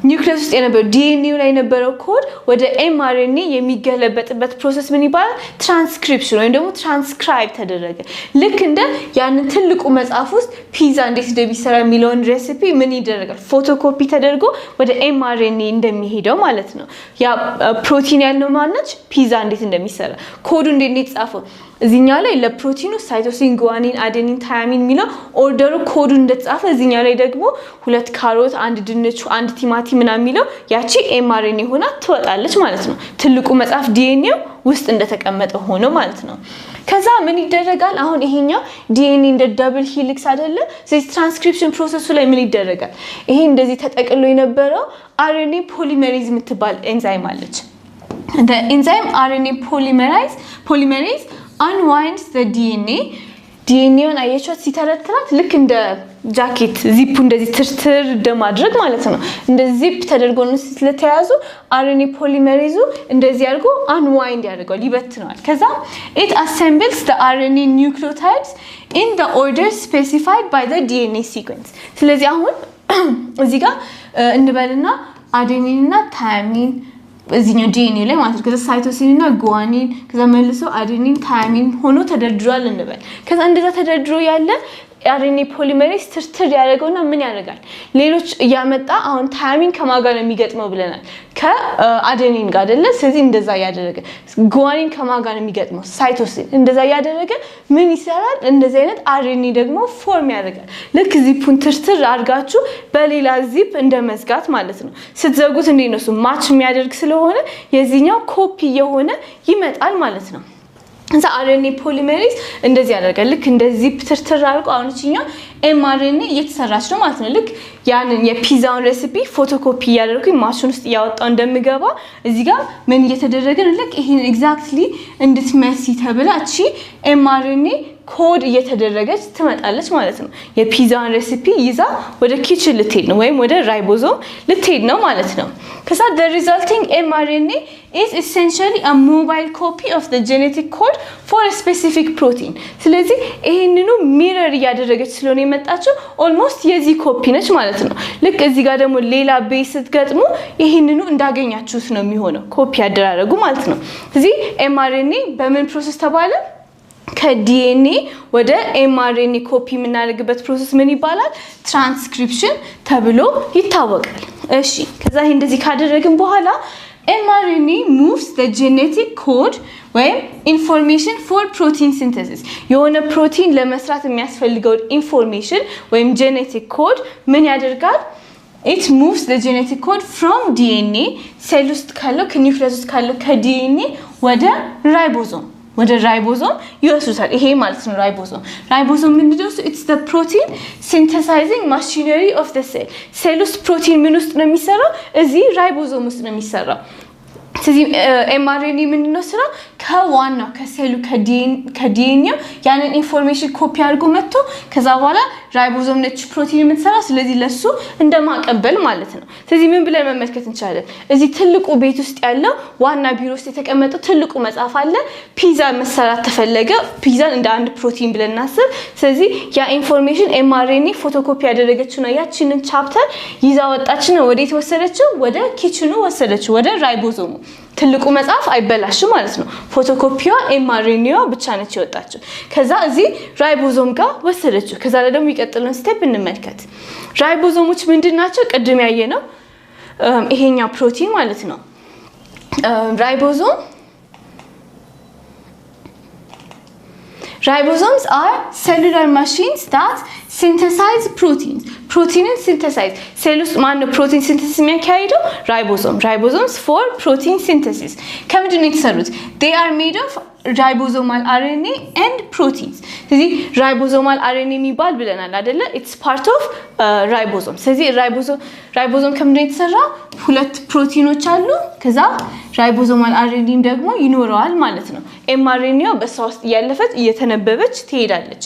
ኒውክሊየስ ውስጥ የነበረው ዲኤንኤ ላይ የነበረው ኮድ ወደ mRNA የሚገለበጥበት ፕሮሰስ ምን ይባላል ትራንስክሪፕሽን ወይም ደግሞ ትራንስክራይብ ተደረገ ልክ እንደ ያንን ትልቁ መጽሐፍ ውስጥ ፒዛ እንዴት እንደሚሰራ የሚለውን ሬሲፒ ምን ይደረጋል ፎቶኮፒ ተደርጎ ወደ mRNA እንደሚሄደው ማለት ነው ያ ፕሮቲን ያለው ማነች ፒዛ እንዴት እንደሚሰራ ኮዱ እንዴት ነው የተጻፈው እዚህኛው ላይ ለፕሮቲኑ ሳይቶሲን ጉዋኒን አዴኒን ታያሚን የሚለው ኦርደሩ ኮዱ እንደተጻፈ እዚህኛው ላይ ደግሞ ሁለት ካሮት አንድ ድንች አንድ ቲማቲም ምናምን የሚለው ያቺ mRNA ሆና ትወጣለች ማለት ነው ትልቁ መጽሐፍ DNA ውስጥ እንደተቀመጠ ሆኖ ማለት ነው ከዛ ምን ይደረጋል አሁን ይሄኛው DNA እንደ ደብል ሄሊክስ አይደለ ስለዚህ ትራንስክሪፕሽን ፕሮሰሱ ላይ ምን ይደረጋል ይሄ እንደዚህ ተጠቅሎ የነበረው RNA ፖሊሜሬዝ የምትባል ኤንዛይም አለች the enzyme RNA polymerase unwinds the DNA-ን አየቻት ሲተረትራት ልክ እንደ ጃኬት ዚፑ እንደዚህ ትርትር ደማድረግ ማለት ነው እንደ ዚፕ ተደርጎ ነው ስለተያዙ RNA polymerase እንደዚህ አድርጎ unwind ያደርጋል ይበትነዋል ከዛ it assembles the RNA nucleotides in the order specified by the DNA sequence ስለዚህ አሁን እዚህ ጋር እንበልና አዴኒን እና ታያሚን እዚህኛው DNA ላይ ማለት ነው ከዛ ሳይቶሲን እና ጉዋኒን ከዛ መልሶ አዴኒን ታያሚን ሆኖ ተደርድሯል እንበል ከዛ እንደዛ ተደርድሮ ያለ RNA polymerase ትርትር ያደርገውና ምን ያደርጋል ሌሎች ያመጣ አሁን ታያሚን ከማጋ ነው የሚገጥመው ብለናል ከአዴኒን ጋር አይደለ ስለዚህ እንደዛ ያደረገ ጉዋኒን ከማጋ ነው የሚገጥመው ሳይቶሲን እንደዛ ያደረገ ምን ይሰራል እንደዚህ አይነት RNA ደግሞ ፎርም ያደርጋል ልክ ዚፑን ትርትር አድርጋችሁ በሌላ ዚፕ እንደመዝጋት ማለት ነው ስትዘጉት እንዴ ነው ማች የሚያደርግ ስለሆነ የዚህኛው ኮፒ የሆነ ይመጣል ማለት ነው እንዛ RNA polymerase እንደዚህ ያደርጋል ልክ እንደዚህ ትርትር አድርጎ አሁን እቺኛው mRNA እየተሰራች ነው ማለት ነው ልክ ያንን የፒዛውን ሬሲፒ ፎቶኮፒ ያደርኩኝ ማሽን ውስጥ ያወጣው እንደምገባ እዚህ ጋር ምን እየተደረገ ነው ልክ ይሄን ኤግዛክትሊ እንድትመስይ ተብላ እቺ mRNA ኮድ እየተደረገች ትመጣለች ማለት ነው የፒዛውን ሬሲፒ ይዛ ወደ ኪችን ልትሄድ ነው ወይም ወደ ራይቦዞም ልትሄድ ነው ማለት ነው ከዛ the resulting mRNA is essentially a mobile copy of the genetic code for a specific protein ስለዚህ ይሄንኑ ሚረር ያደረገች ስለሆነ የመጣችው almost የዚህ ኮፒ ነች ማለት ነው ልክ እዚህ ጋር ደግሞ ሌላ ቤስ ስትገጥሙ ይሄንኑ እንዳገኛችሁት ነው የሚሆነው ኮፒ ያደራረጉ ማለት ነው ስለዚህ mRNA በምን ፕሮሰስ ተባለ ከዲኤንኤ ወደ mRNA ኮፒ የምናደርግበት ፕሮሰስ ምን ይባላል ትራንስክሪፕሽን ተብሎ ይታወቃል እሺ ከዛ እንደዚህ ካደረግን በኋላ mRNA moves the genetic code ወይም information for protein synthesis የሆነ ፕሮቲን ለመስራት የሚያስፈልገው information ወይም genetic code ምን ያደርጋል it moves the genetic code from DNA cell ውስጥ ካለው ከኒውክሊየስ ውስጥ ካለው ከDNA ወደ ራይቦዞም ይወስዱታል ይሄ ማለት ነው ራይቦዞም ምንድነው it's the protein synthesizing machinery of the cell ውስጥ ፕሮቲን ምን ውስጥ ነው የሚሰራው እዚህ ራይቦዞም ውስጥ ነው የሚሰራው ስለዚህ mRNA ምንድነው ስራ ከዋናው ከሴሉ ከዲኤንኤ ያንን ኢንፎርሜሽን ኮፒ አድርጎ መጥቶ ከዛ በኋላ ራይቦዞም ነች ፕሮቲን የምትሰራ ስለዚህ ለሱ እንደማቀበል ማለት ነው ስለዚህ ምን ብለን መመልከት እንችላለን እዚህ ትልቁ ቤት ውስጥ ያለው ዋና ቢሮ ውስጥ የተቀመጠው ትልቁ መጽሐፍ አለ ፒዛ መሰራት ተፈለገ ፒዛን እንደ አንድ ፕሮቲን ብለን እናስብ ስለዚህ ያ ኢንፎርሜሽን mRNA ፎቶኮፒ ያደረገችው ነው ያቺንን ቻፕተር ይዛ ወጣችና ወዴት ወሰደችው ወደ ኪችኑ ወሰደችው ወደ ራይቦዞሙ ትልቁ መጽሐፍ አይበላሽም ማለት ነው ፎቶኮፒዋ mRNA ብቻ ነች የወጣችው ከዛ እዚህ ራይቦዞም ጋር ወሰደችው ከዛ ደግሞ ይቀጥልን ስቴፕ እንመልከት ራይቦዞሞች ምንድናቸው ቀድም ያየነው ይሄኛው ፕሮቲን ማለት ነው Ribosomes are cellular machines that synthesize proteins. Protein synthesize. Cellus man protein synthesis የሚያካሂደው ribosomes for protein synthesis. ከምንድነው የተሰሩት? They are made of ribosomal RNA and proteins. ስለዚህ ribosomal RNA የሚባል ብለናል አይደለ? It's part of ribosome. ስለዚህ ribosome ከምንድነው የተሰራው? ሁለት ፕሮቲኖች አሉ ከዛ ribosomal RNA ደግሞ ይኖራል ማለት ነው። mRNA በሷ ውስጥ ያለፈች እየተነበበች ትሄዳለች።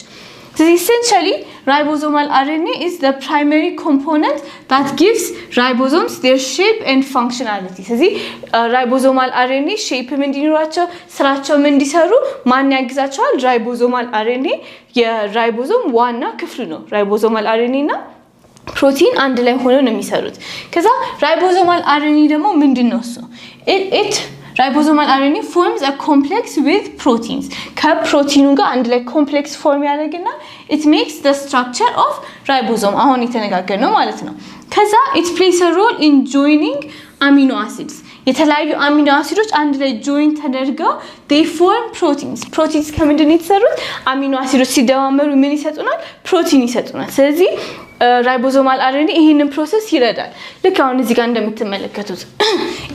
So essentially, ribosomal RNA is the primary component that gives ribosomes their shape and functionality. So ribosomal RNA shape እንዲኖራቸው ስራቸው እንዲሰሩ ማን ያግዛቸዋል? ribosomal RNA የራይቦዞም ዋና ክፍል ነው። ribosomal RNA እና ፕሮቲን አንድ ላይ ሆነው ነው የሚሰሩት። ከዛ ribosomal RNA ደግሞ ምንድነው እሱ? Ribosomal RNA forms a complex with proteins. ከፕሮቲኑ ጋር አንድ ላይ ኮምፕሌክስ ፎርም ያደርግና it makes the structure of ribosome. አሁን የተነጋገርነው ማለት ነው። ከዛ it plays a role in joining amino acids. የተለያዩ አሚኖ አሲዶች አንድ ላይ ጆይን ተደርገው they form proteins. proteins ከምንድነው የተሰሩት? አሚኖ አሲዶች ሲደማመሩ ምን ይሰጡናል? ፕሮቲን ይሰጡናል። ስለዚህ ribosomal RNA ይሄንን ፕሮሰስ ይረዳል። ልክ አሁን እዚህ ጋር እንደምትመለከቱት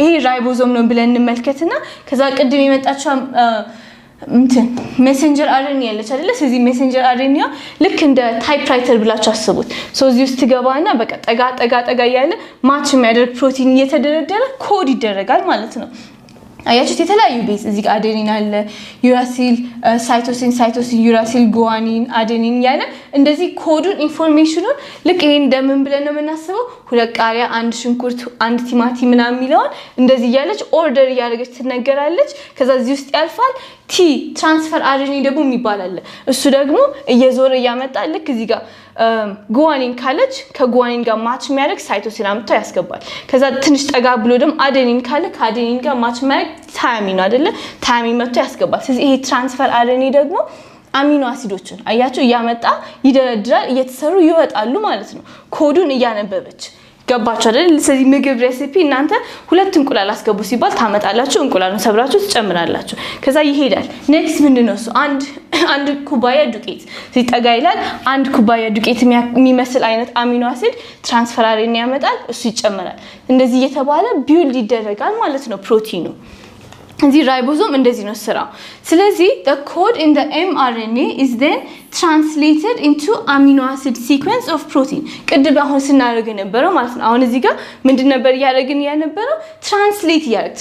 ይሄ ራይቦዞም ነው ብለን እንመልከትና ከዛ ቅድም የመጣችው ሜሴንጀር RNA ያለች አይደለ ስለዚህ ሜሴንጀር RNA ልክ እንደ ታይፕራይተር ብላችሁ አስቡት እዚህ ውስጥ ትገባና በቃ ጠጋ ያለ ማች የሚያደርግ ፕሮቲን እየተደረደረ ኮድ ይደረጋል ማለት ነው አያችሁት የተለያዩ ቤዝ እዚህ ጋር አዴኒን አለ ዩራሲል ሳይቶሲን ዩራሲል ጉዋኒን አዴኒን ያለ እንደዚህ ኮዱን ኢንፎርሜሽኑን ልክ ይሄን እንደምን ብለን ነው የምናስበው ሁለት ቃሪያ አንድ ሽንኩርት አንድ ቲማቲም ምናምን የሚለውን እንደዚህ ያለች ኦርደር ያደረገች ትነገራለች ከዛ እዚህ ውስጥ ያልፋል ቲ ትራንስፈር RNA ደግሞ የሚባላል እሱ ደግሞ እየዞረ ያመጣ ልክ እዚህ ጋር ጉዋኒን ካለች ከጉዋኒን ጋር ማች የሚያደርግ ሳይቶሲን አምጥቶ ያስገባል ከዛ ትንሽ ጠጋ ብሎ ደግሞ አዴኒን ካለ ከአዴኒን ጋር ማች የሚያደርግ ታያሚን አይደለ ታያሚን መጥቶ ያስገባል ስለዚህ ይሄ ትራንስፈር RNA ደግሞ አሚኖ አሲዶችን አያችሁ ያመጣ ይደረድራል እየተሰሩ ይወጣሉ ማለት ነው ኮዱን እያነበበች ገባችሁ አይደል ስለዚህ ምግብ ሬሲፒ እናንተ ሁለት እንቁላል አስገቡ ሲባል ታመጣላችሁ እንቁላሉን ሰብራችሁ ትጨምራላችሁ ከዛ ይሄዳል ኔክስት ምንድነው እሱ አንድ ኩባያ ዱቄት ሲጠጋ ይላል አንድ ኩባያ ዱቄት የሚመስል አይነት አሚኖ አሲድ ትራንስፈር RNA ያመጣል እሱ ይጨመራል እንደዚህ እየተባለ ቢውልድ ይደረጋል ማለት ነው ፕሮቲኑ እዚህ ራይቦዞም እንደዚህ ነው ስራው ስለዚህ the code in the mRNA is then translated into amino acid sequence of protein ቅድም አሁን ስናደርግ የነበረው ማለት ነው አሁን እዚህ ጋር ምንድን ነበር ያደረግን የነበረው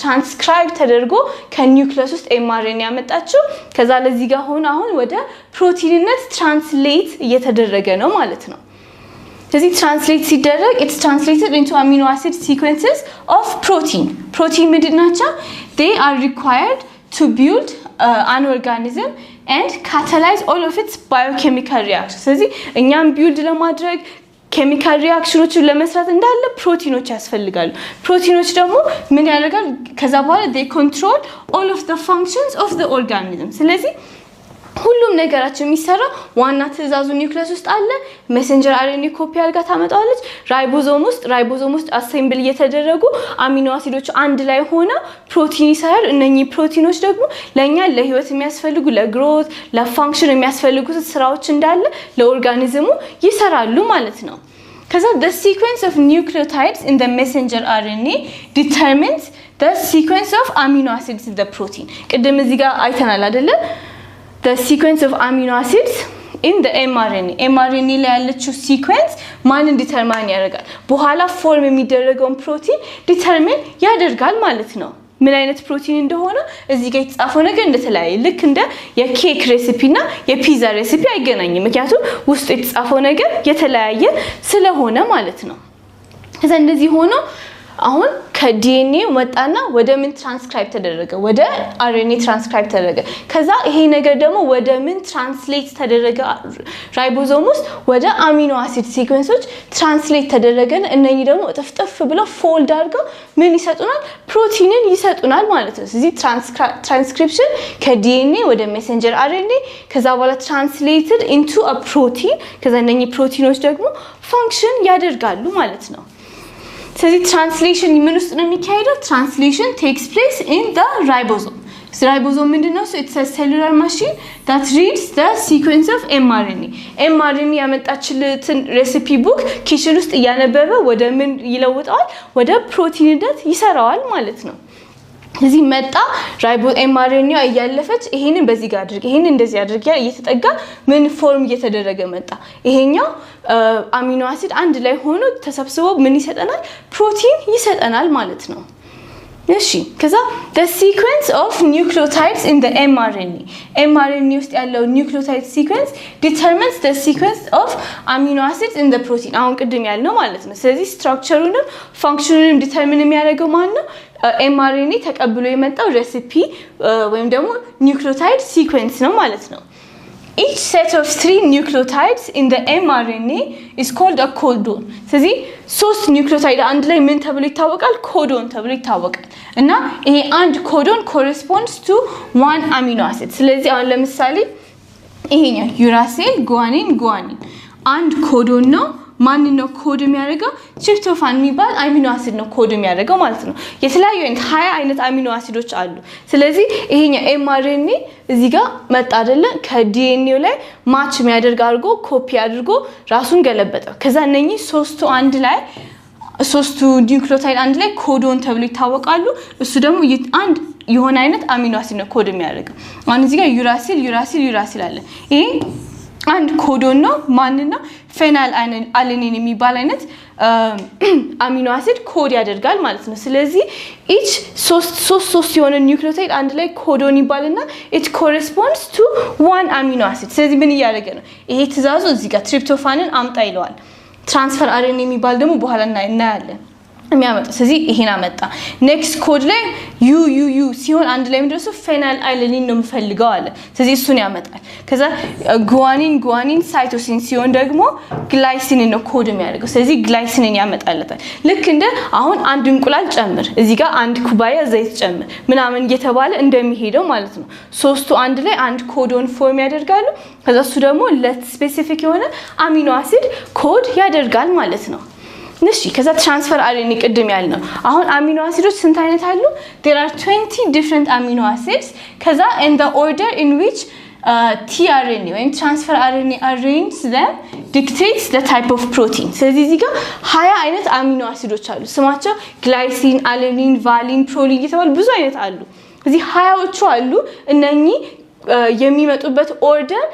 ትራንስክራይብ ተደርጎ ከኒውክሊየስ ውስጥ mRNA ያመጣችው ከዛ ለዚህ ጋር አሁን ወደ ፕሮቲንነት ትራንስሌት እየተደረገ ነው ማለት ነው ስለዚህ ትራንስሌት ሲደረግ it's translated into amino acid sequences of protein ምንድናቸው they are required to build an organism and catalyze all of its biochemical reactions ስለዚህ እኛም ቢልድ ለማድረግ ኬሚካል ሪአክሽኖችን ለመስራት እንዳለ ፕሮቲኖች ያስፈልጋሉ ፕሮቲኖች ደግሞ ምን ያደርጋል ከዛ በኋላ they control all of the functions of the organism ስለዚህ ሁሉም ነገራችን የሚሰራው ዋና ትእዛዙ ኒውክሊየስ ውስጥ አለ ሜሴንጀር አርኤንኤ ኮፒ አድርጋ ታመጣዋለች ራይቦዞም ውስጥ አሴምብል እየተደረጉ አሚኖ አሲዶች አንድ ላይ ሆነው ፕሮቲን ይሰራል እነኚህ ፕሮቲኖች ደግሞ ለኛ ለህይወት የሚያስፈልጉ ለግሮዝ ለፋንክሽን የሚያስፈልጉት ስራዎች እንዳለ ለኦርጋኒዝሙ ይሰራሉ ማለት ነው ከዛ the sequence of nucleotides in the messenger RNA determines the sequence of amino acids in the protein ቅድም እዚህ ጋር አይተናል አይደለ the sequence of amino acids in the mRNA ላይ ያለችው sequence ማንን ዲተርማይን ያደርጋል በኋላ ፎርም የሚደረገውን ፕሮቲን ዲተርማይን ያደርጋል ማለት ነው ምን አይነት ፕሮቲን እንደሆነ እዚህ ጋር የተጻፈው ነገር እንደተለያየ ልክ እንደ የኬክ ሬሲፒ እና የፒዛ ሬሲፒ አይገናኝም ምክንያቱም ውስጥ የተጻፈው ነገር የተለያየ ስለሆነ ማለት ነው ከዛ እንደዚህ ሆኖ አሁን ከዲኤንኤ ወጣና ወደ ምን ትራንስክራይብ ተደረገ ወደ አርኤንኤ ትራንስክራይብ ተደረገ ከዛ ይሄ ነገር ደግሞ ወደ ምን ትራንስሌት ተደረገ ራይቦዞም ውስጥ ወደ አሚኖ አሲድ ሲኩዌንሶች ትራንስሌት ተደረገና እነኚህ ደግሞ ጥፍጥፍ ብለው ፎልድ አድርገው ምን ይሰጡናል ፕሮቲንን ይሰጡናል ማለት ነው ስለዚህ ትራንስክሪፕሽን ከዲኤንኤ ወደ ሜሴንጀር አርኤንኤ ከዛ በኋላ ትራንስሌትድ ኢንቱ አ ፕሮቲን ከዛ እነኚህ ፕሮቲኖች ደግሞ ፋንክሽን ያደርጋሉ ማለት ነው ስለዚህ ትራንስሌሽን ምን ውስጥ ነው የሚካሄደው ትራንስሌሽን takes place in the ribosome ribosome ምንድነው so it's a cellular machine that reads the sequence of mRNA ያመጣችልን ሬሲፒ ቡክ ኪችን ውስጥ ያነበበ ወደ ምን ይለውጣል ወደ ፕሮቲንነት ይሰራዋል ማለት ነው እዚህ መጣ ራይቦ mRNA ያያለፈች ይሄንን በዚህ ጋር አድርግ ይሄንን እንደዚህ አድርግ ያ እየተጠጋ ምን ፎርም እየተደረገ መጣ ይሄኛው አሚኖ አሲድ አንድ ላይ ሆኖ ተሰብስቦ ምን ይሰጠናል ፕሮቲን ይሰጠናል ማለት ነው እሺ ከዛ the sequence of nucleotides in the mRNA ውስጥ ያለው nucleotide sequence determines the sequence of amino acids in the protein አሁን ቅድም ያልነው ማለት ነው ስለዚህ ስትራክቸሩንም ፋንክሽኑንም ዲተርሚን የሚያደርገው ማን ነው mRNA ተቀብሎ የመጣው ሬሲፒ ወይም ደግሞ nucleotide sequence ነው ማለት ነው Each set of 3 nucleotides in the mRNA is called a codon. ስለዚህ 3 nucleotide አንድ ላይ ምን ተብሎ ይታወቃል? ኮዶን ተብሎ ይታወቃል። እና ይሄ አንድ ኮዶን corresponds to one amino acid. ስለዚህ አሁን ለምሳሌ ይሄኛው ዩራሲል ጉዋኒን አንድ ኮዶን ነው ማን ነው ኮድ የሚያደርገው ትሪፕቶፋን የሚባል አሚኖ አሲድ ነው ኮድ የሚያደርገው ማለት ነው የተለያዩ 20 አይነት አሚኖ አሲዶች አሉ ስለዚህ ይሄኛው mRNA እዚህ ጋር መጣ አይደለ ከዲኤንኤው ላይ ማች የሚያደርግ አድርጎ ኮፒ አድርጎ ራሱን ገለበጠው ከዛ እነኚህ ሶስቱ ኒውክሊዮታይድ አንድ ላይ ኮዶን ተብሎ ይታወቃሉ እሱ ደግሞ አንድ የሆነ አይነት አሚኖ አሲድ ነው ኮድ የሚያደርገው አሁን እዚህ ጋር ዩራሲል አለ ይሄ አንድ ኮዶን ነው ማንና ፌናይል አለኒን የሚባል አይነት አሚኖ አሲድ ኮድ ያደርጋል ማለት ነው ስለዚህ each ሶስት የሆነ ኒውክሊዮታይድ አንድ ላይ ኮዶን ይባልና it corresponds to one amino acid ስለዚህ ምን ያደርገ ነው ይሄ ትእዛዙ እዚህ ጋር ትሪፕቶፋንን አምጣ ይለዋል ትራንስፈር አርኤንኤ የሚባል ደግሞ በኋላ እናያለን የሚያመጣ ስለዚህ ይሄን አመጣ ኔክስት ኮድ ላይ ዩ ሲሆን አንድ ላይ ምንድነው ፌናይል አለኒን ነው የምፈልገው አለ ስለዚህ እሱን ያመጣል ከዛ ጉዋኒን ሳይቶሲን ሲሆን ደግሞ ግላይሲንን ነው ኮድ የሚያደርገው ስለዚህ ግላይሲንን ያመጣለታል ልክ እንደ አሁን አንድ እንቁላል ጨምር እዚህ ጋር አንድ ኩባያ ዘይት ጨምር ምናምን እየተባለ እንደሚሄደው ማለት ነው ሶስቱ አንድ ላይ አንድ ኮዶን ፎርም ያደርጋሉ ከዛ እሱ ደግሞ ለስፔሲፊክ የሆነ አሚኖ አሲድ ኮድ ያደርጋል ማለት ነው ነሺ ከዛ ትራንስፈር አርኤንኤ ቅድም ያልነው አሁን አሚኖ አሲዶች ስንት አይነት አሉ there are 20 different amino acids ከዛ in the order in which tRNA ወይም ትራንስፈር አርኤንኤ arranges them dictates the type of protein ስለዚህ እዚህ ጋር 20 አይነት አሚኖ አሲዶች አሉ ስማቸው ግላይሲን አለኒን ቫሊን ፕሮሊን እየተባሉ ብዙ አይነት አሉ እዚህ 20ዎቹ አሉ እነኚህ የሚመጡበት ኦርደር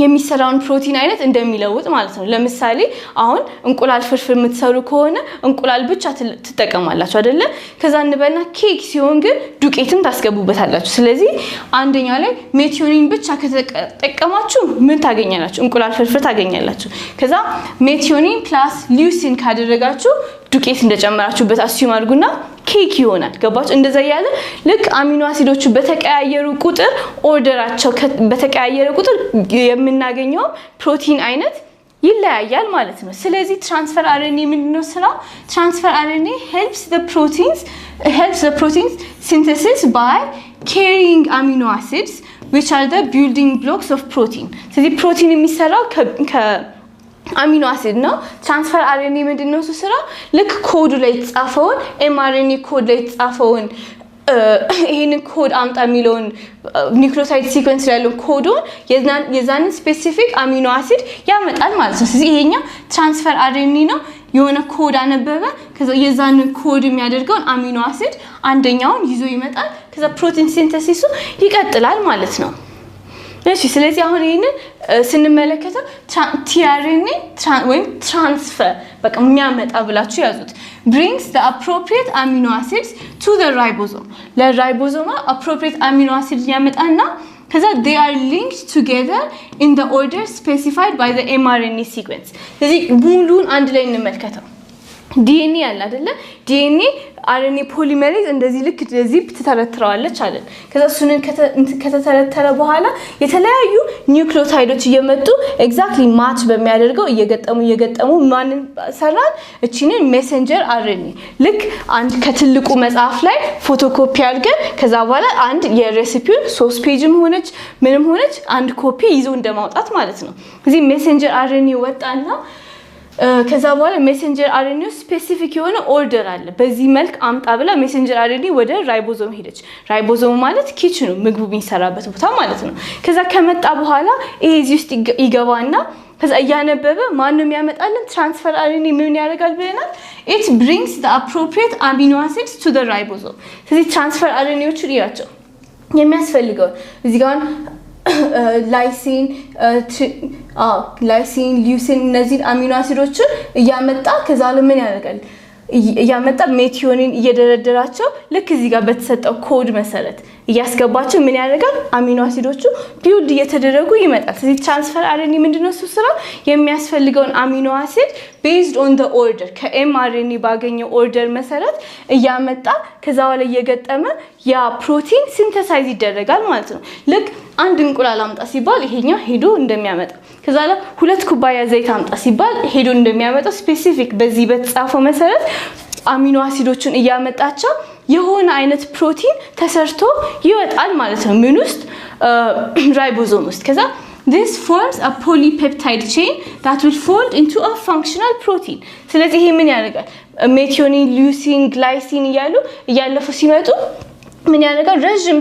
የሚሰራውን ፕሮቲን አይነት እንደሚለውጥ ማለት ነው ለምሳሌ አሁን እንቁላል ፍርፍር የምትሰሩ ከሆነ እንቁላል ብቻ ትጠቀማላችሁ አይደለ ከዛ እንበልና ኬክ ሲሆን ግን ዱቄትን ታስገቡበታላችሁ ስለዚህ አንደኛው ላይ ሜቲዮኒን ብቻ ከተጠቀማችሁ ምን ታገኛላችሁ እንቁላል ፍርፍር ታገኛላችሁ ከዛ ሜቲዮኒን ፕላስ ሊዩሲን ካደረጋችሁ ዱቄት እንደጨመራችሁበት አስዩም አድርጉና ኬክ ይሆናል ገባችሁ እንደዛ ያለ ልክ አሚኖ አሲዶቹ በተቀያየሩ ቁጥር ኦርደራቸው በተቀያየረ ቁጥር የምናገኘው ፕሮቲን አይነት ይለያያል ማለት ነው ስለዚህ ትራንስፈር አርኤንኤ ምንድነው ስራው ትራንስፈር አርኤንኤ helps the proteins synthesis by carrying amino acids which are the building blocks of protein ስለዚህ ፕሮቲን የሚሰራው ከአሚኖ አሲድ ነው ትራንስፈር አርኤንኤ ምንድነው እሱ ስራ ልክ ኮዱ ላይ የተጻፈውን ኤምአርኤንኤ ኮድ ላይ የተጻፈውን ይሄን ኮድ አምጣ የሚለውን ኒውክሊዮታይድ ሲኩዌንስ ላይ ያለው ኮዱን የዛን ስፔሲፊክ አሚኖ አሲድ ያመጣል ማለት ነው ስለዚህ ይሄኛ ትራንስፈር አርኤንኤ ነው የሆነ ኮድ አነበበ ከዛ የዛን ኮድ የሚያደርገውን አሚኖ አሲድ አንደኛውን ይዞ ይመጣል ከዛ ፕሮቲን ሲንተሲሱ ይቀጥላል ማለት ነው እሺ ስለዚህ አሁን ይሄንን ስንመለከተው tRNA ወይም ትራንስፈር በቃ የሚያመጣ ብላችሁ ያዙት brings the appropriate amino acids to the ribosome ለራይቦዞም appropriate amino acids ያመጣና ከዛ they are linked together in the order specified by the mRNA sequence ስለዚህ ሙሉን አንድ ላይ እንመልከተው DNA አለ አይደለ DNA RNA polymerase እንደዚህ ልክ ዚፕ ተተረትራለች አይደል ከዛ እሱን ከተተረተረ በኋላ የተለያዩ ኒውክሊዮታይዶች እየመጡ ኤግዛክትሊ ማች በሚያደርገው እየገጠሙ ማንን ሰራን እቺንን ሜሴንጀር RNA ልክ አንድ ከትልቁ መጽሐፍ ላይ ፎቶኮፒ አድርገን ከዛ በኋላ አንድ የሬሲፒውን 3 ፔጅም ሆነች ምንም ሆነች አንድ ኮፒ ይዞ እንደማውጣት ማለት ነው እዚህ ሜሴንጀር RNA ወጣና ከዛ በኋላ ሜሴንጀር አርኤንኤ ስፔሲፊክ የሆነ ኦርደር አለ በዚህ መልክ አምጣ ብላ ሜሴንጀር አርኤንኤ ወደ ራይቦዞም ሄደች ራይቦዞም ማለት ኪችኑ ምግቡ የሚሰራበት ቦታ ማለት ነው ከዛ ከመጣ በኋላ ይሄ እዚህ ውስጥ ይገባና ከዛ ያነበበ ማንንም ያመጣልን ትራንስፈር አርኤንኤ ምን ያደርጋል ብለናል it brings the appropriate amino acids to the ribosome ስለዚህ ትራንስፈር አርኤንኤዎቹን ይያቸው የሚያስፈልገው እዚህ ጋር ላይሲን ላይሲን ሊዩሲን እነዚህ አሚኖ አሲዶችን ያመጣ ከዛ ለምን ያደርጋል ያመጣ ሜቲዮኒን እየደረደራቸው ልክ እዚህ ጋር በተሰጠው ኮድ መሰረት ያስገባቸው ምን ያደርጋል አሚኖ አሲዶቹ ቢውልድ እየተደረጉ ይመጣል ስለዚህ ትራንስፈር አርኤንኤ ምንድነው እሱ ስራ የሚያስፈልገውን አሚኖ አሲድ based on the order ከኤምአርኤንኤ ባገኘው ኦርደር መሰረት ያመጣ ከዛ በኋላ እየገጠመ ያ ፕሮቲን ሲንተሳይዝ ይደረጋል ማለት ነው ልክ አንድ እንቁላል አምጣ ሲባል ይሄኛው ሄዶ እንደሚያመጣ ከዛ ላይ 2 ኩባያ ዘይት አምጣ ሲባል ሄዶ እንደሚያመጣ ስፔሲፊክ በዚህ በተጻፈው መሰረት አሚኖ አሲዶችን ያመጣቸው የሆነ አይነት ፕሮቲን ተሰርቶ ይወጣል ማለት ነው ምን ውስጥ ራይቦዞም ውስጥ ከዛ this forms a polypeptide chain that will fold into a functional protein ስለዚህ ይሄ ምን ያደርጋል ሜቲዮኒን ሉሲን ግላይሲን ያለፉ ሲመጡ ምን ያደርጋል ረጅም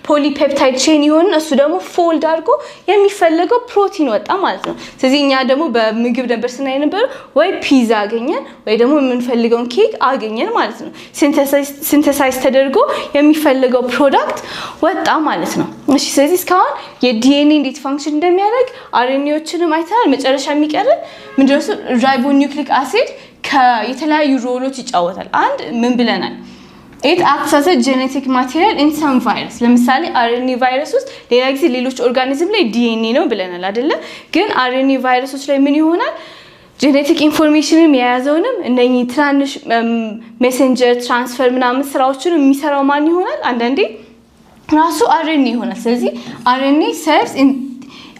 ፖሊፔፕታይድ ቼን ይሆን እሱ ደግሞ ፎልድ አድርጎ የሚፈልገው ፕሮቲን ወጣ ማለት ነው ስለዚህ እኛ ደግሞ በምግብ ነበር ስናይ ነበር ወይ ፒዛ አገኘን ወይ ደግሞ የምንፈልገውን ኬክ አገኘን ማለት ነው ሲንተሳይዝ ተደርጎ የሚፈልገው ፕሮዳክት ወጣ ማለት ነው እሺ ስለዚህ እስካሁን የዲኤንኤ እንዴት ፋንክሽን እንደሚያደርግ አርኤንኤዎችንም አይተናል መጨረሻ የሚቀርብ ምንድነው ራይቦኒውክሊክ አሲድ ከየተለያዩ ሮሎች ይጫወታል አንድ ምን ብለናል it acts as a genetic material in some virus ለምሳሌ RNA ቫይረስ ውስጥ ሌላ ጊዜ ሌሎች ኦርጋኒዝም ላይ DNA ነው ብለናል አይደለ ግን RNA ቫይረሶች ላይ ምን ይሆናል ጄኔቲክ ኢንፎርሜሽንም የያዘውንም እነኚህ ትራንሽ ሜሴንጀር ትራንስፈር ምናምን ስራዎችን የሚሰራው ማን ይሆናል አንዳንዴ ራሱ RNA ይሆናል ስለዚህ RNA serves in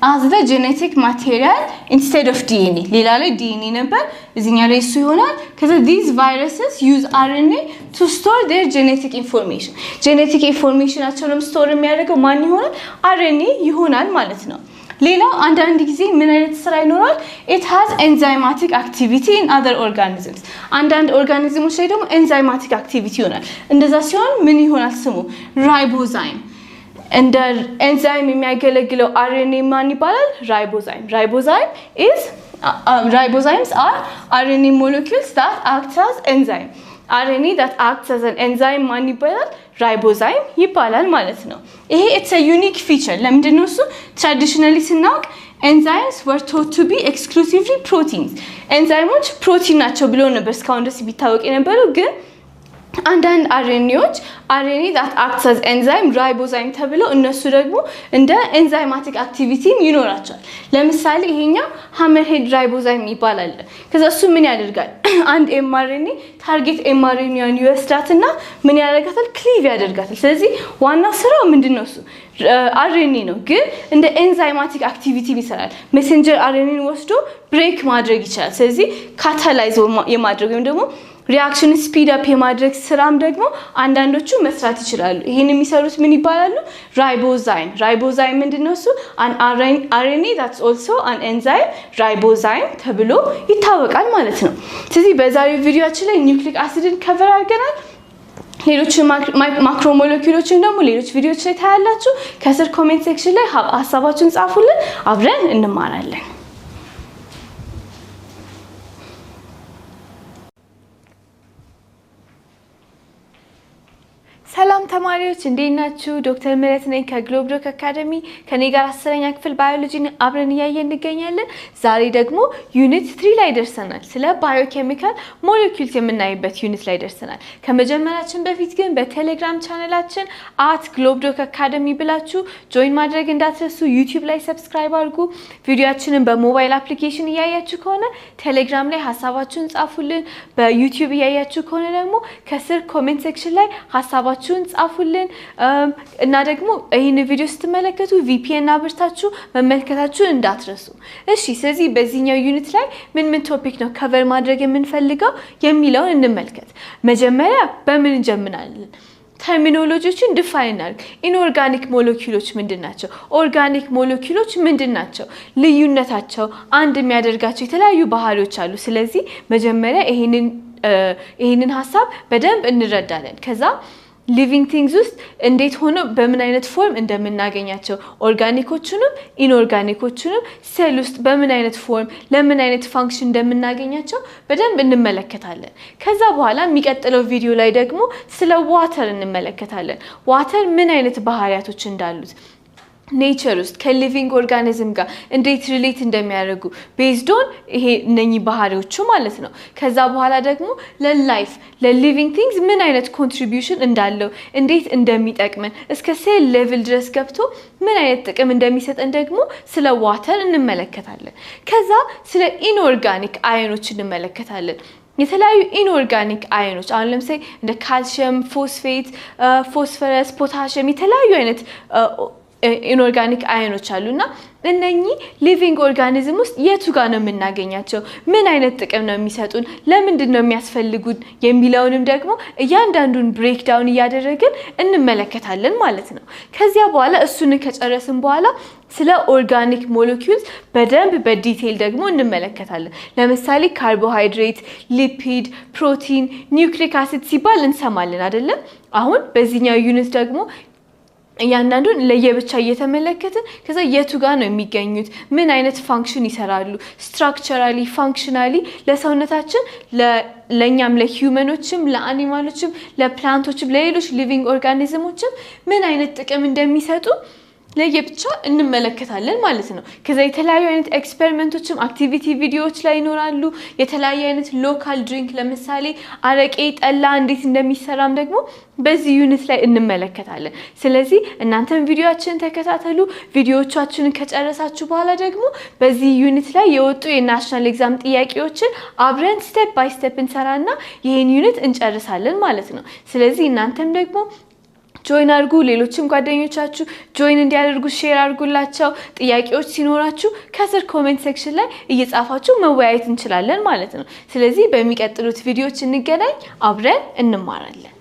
as the genetic material instead of DNA ሌላ ላይ DNA ነበር እዚህኛ ላይ እሱ ይሆናል ከዛ these viruses use RNA to store their genetic information genetic information አቸውንም ስቶር የሚያደርገው ማን ይሆናል RNA ይሆናል ማለት ነው ሌላው አንዳንድ ጊዜ ምን አይነት ስራ ይኖራል it has enzymatic activity in other organisms አንዳንድ ኦርጋኒዝሞች ላይ ደግሞ enzymatic activity ይሆናል እንደዛ ሲሆን ምን ይሆናል ስሙ ራይቦዛይም and the enzyme የሚያገለግለው RNA ማን ይባላል ribozyme is ribozymes are RNA molecules that act as enzyme RNA that acts as an enzyme ማን ይባላል ribozyme ይባላል ማለት ነው ይሄ it's a unique feature ለምንድነው እሱ traditionally ስናውቅ enzymes were thought to be exclusively proteins enzymes ፕሮቲን ናቸው ብሎ ነበር እስካሁን ድረስ ቢታወቅ የነበረው ግን አንዳንድ RNAዎች RNA that acts as enzyme ribozyme ተብለው እነሱ ደግሞ እንደ enzymatic activity ይኖራቸዋል ለምሳሌ ይሄኛው hammerhead ribozyme ይባላል ከዛ እሱ ምን ያደርጋል አንድ mRNA ታርጌት mRNA ይወስዳትና ምን ያደርጋታል ክሊቭ ያደርጋታል ስለዚህ ዋና ስራው ምንድነው እሱ RNA ነው ግን እንደ enzymatic activity ይሰራል ሜሴንጀር RNA ወስዶ ብሬክ ማድረግ ይችላል ስለዚህ ካታላይዝ የማድረግ ወይም ደግሞ ሪአክሽን ስፒድ አፕ የማድረግ ስራም ደግሞ አንዳንዶቹ መስራት ይችላሉ። ይሄን የሚሰሩት ምን ይባላሉ? ራይቦዛይም። ራይቦዛይም ምንድነው? እሱ an RNA that's also an enzyme ራይቦዛይም ተብሎ ይታወቃል ማለት ነው። ስለዚህ በዛሬው ቪዲዮአችን ላይ ኒውክሊክ አሲድን ከቨር አድርገናል። ሌሎች ማክሮሞለኪውሎችን ደግሞ ሌሎች ቪዲዮዎች ላይ ታያላችሁ። ከስር ኮሜንት ሴክሽን ላይ ሐሳባችሁን ጻፉልን፣ አብረን እንማራለን። ሰላም ተማሪዎች እንዴት ናችሁ? ዶክተር ምህረት ነኝ ከግሎብዶክ አካዳሚ። ከኔ ጋር 10ኛ ክፍል ባዮሎጂን አብረን እያየን እንገኛለን። ዛሬ ደግሞ ዩኒት 3 ላይ ደርሰናል። ስለ ባዮኬሚካል ሞለኪውልስ የምናይበት ዩኒት ላይ ደርሰናል። ከመጀመራችን በፊት ግን በቴሌግራም ቻናላችን @ግሎብዶክ አካዳሚ ብላችሁ ጆይን ማድረግ እንዳትረሱ። ዩቲዩብ ላይ ሰብስክራይብ አድርጉ። ቪዲዮአችንን በሞባይል አፕሊኬሽን እያያችሁ ከሆነ ቴሌግራም ላይ ሐሳባችሁን ጻፉልን። በዩቲዩብ እያያችሁ ከሆነ ደግሞ ከስር ኮሜንት ሴክሽን ላይ ሐሳባችሁን ጻፉልን። እና ደግሞ ይሄን ቪዲዮ ስትመለከቱ VPN አብርታችሁ መመልከታችሁ እንዳትረሱ። እሺ፣ ስለዚህ በዚህኛው ዩኒት ላይ ምን ቶፒክ ነው ከቨር ማድረግ የምንፈልገው የሚለውን እንመልከት። መጀመሪያ በምን እንጀምራለን? ተርሚኖሎጂዎችን ዲፋይን እናድርግ። ኢንኦርጋኒክ ሞለኪውሎች ምንድናቸው? ኦርጋኒክ ሞለኪውሎች ምንድናቸው? ልዩነታቸው፣ አንድ የሚያደርጋቸው የተለያዩ ባህሪዎች አሉ። ስለዚህ መጀመሪያ ይሄንን ሐሳብ በደንብ እንረዳለን። ከዛ ሊቪንግ ቲንግስ ውስጥ እንዴት ሆኖ በምን አይነት ፎርም እንደምናገኛቸው፣ ኦርጋኒኮቹንም ኢንኦርጋኒኮቹንም ሴል ውስጥ በምን አይነት ፎርም ለምን አይነት ፋንክሽን እንደምናገኛቸው በደንብ እንመለከታለን። ከዛ በኋላ የሚቀጥለው ቪዲዮ ላይ ደግሞ ስለ ዋተር እንመለከታለን። ዋተር ምን አይነት ባህሪያቶች እንዳሉት ኔቸር ውስጥ ከሊቪንግ ኦርጋኒዝም ጋር እንዴት ሪሌት እንደሚያደርጉ ቤዝድ ኦን ይሄ እነኚህ ባህሪዎቹ ማለት ነው። ከዛ በኋላ ደግሞ ለላይፍ ለሊቪንግ ቲንግስ ምን አይነት ኮንትሪቢዩሽን እንዳለው እንዴት እንደሚጠቅመን እስከ ሴል ሌቭል ድረስ ገብቶ ምን አይነት ጥቅም እንደሚሰጠን ደግሞ ስለ ዋተር እንመለከታለን። ከዛ ስለ ኢንኦርጋኒክ አዮኖች እንመለከታለን። የተለያዩ ኢንኦርጋኒክ አዮኖች አሁን ለምሳሌ እንደ ካልሲየም፣ ፎስፌት፣ ፎስፈረስ፣ ፖታሺየም የተለያዩ አይነት ኢንኦርጋኒክ አዮኖች አሉና እነኚህ ሊቪንግ ኦርጋኒዝም ውስጥ የቱ ጋር ነው የምናገኛቸው? ምን አይነት ጥቅም ነው የሚሰጡን? ለምንድን ነው የሚያስፈልጉን? የሚለውንም ደግሞ እያንዳንዱን ብሬክዳውን እያደረግን እንመለከታለን ማለት ነው። ከዚያ በኋላ እሱን ከጨረስን በኋላ ስለ ኦርጋኒክ ሞለኪውልስ በደንብ በዲቴል ደግሞ እንመለከታለን። ለምሳሌ ካርቦሃይድሬት፣ ሊፒድ፣ ፕሮቲን፣ ኒውክሊክ አሲድ ሲባል እንሰማለን አይደለም? አሁን በዚህኛው ዩኒት ደግሞ እያንዳንዱን ለየብቻ እየተመለከትን ከዛ የቱ ጋር ነው የሚገኙት? ምን አይነት ፋንክሽን ይሰራሉ? ስትራክቸራሊ፣ ፋንክሽናሊ ለሰውነታችን ለኛም ለሂዩመኖችም፣ ለአኒማሎችም፣ ለፕላንቶችም፣ ለሌሎች ሊቪንግ ኦርጋኒዝሞችም ምን አይነት ጥቅም እንደሚሰጡ ለየብቻ እንመለከታለን ማለት ነው። ከዛ የተለያዩ አይነት ኤክስፐሪመንቶችም አክቲቪቲ ቪዲዮዎች ላይ ይኖራሉ። የተለያዩ አይነት ሎካል ድሪንክ ለምሳሌ አረቄ፣ ጠላ እንዴት እንደሚሰራም ደግሞ በዚህ ዩኒት ላይ እንመለከታለን። ስለዚህ እናንተም ቪዲዮአችንን ተከታተሉ። ቪዲዮዎቻችንን ከጨረሳችሁ በኋላ ደግሞ በዚህ ዩኒት ላይ የወጡ የናሽናል ኤግዛም ጥያቄዎችን አብረን ስቴፕ ባይ ስቴፕ እንሰራና ይሄን ዩኒት እንጨርሳለን ማለት ነው። ስለዚህ እናንተም ደግሞ ጆይን አድርጉ። ሌሎችም ጓደኞቻችሁ ጆይን እንዲያደርጉ ሼር አድርጉላቸው። ጥያቄዎች ሲኖራችሁ ከስር ኮሜንት ሴክሽን ላይ እየጻፋችሁ መወያየት እንችላለን ማለት ነው። ስለዚህ በሚቀጥሉት ቪዲዮዎች እንገናኝ፣ አብረን እንማራለን።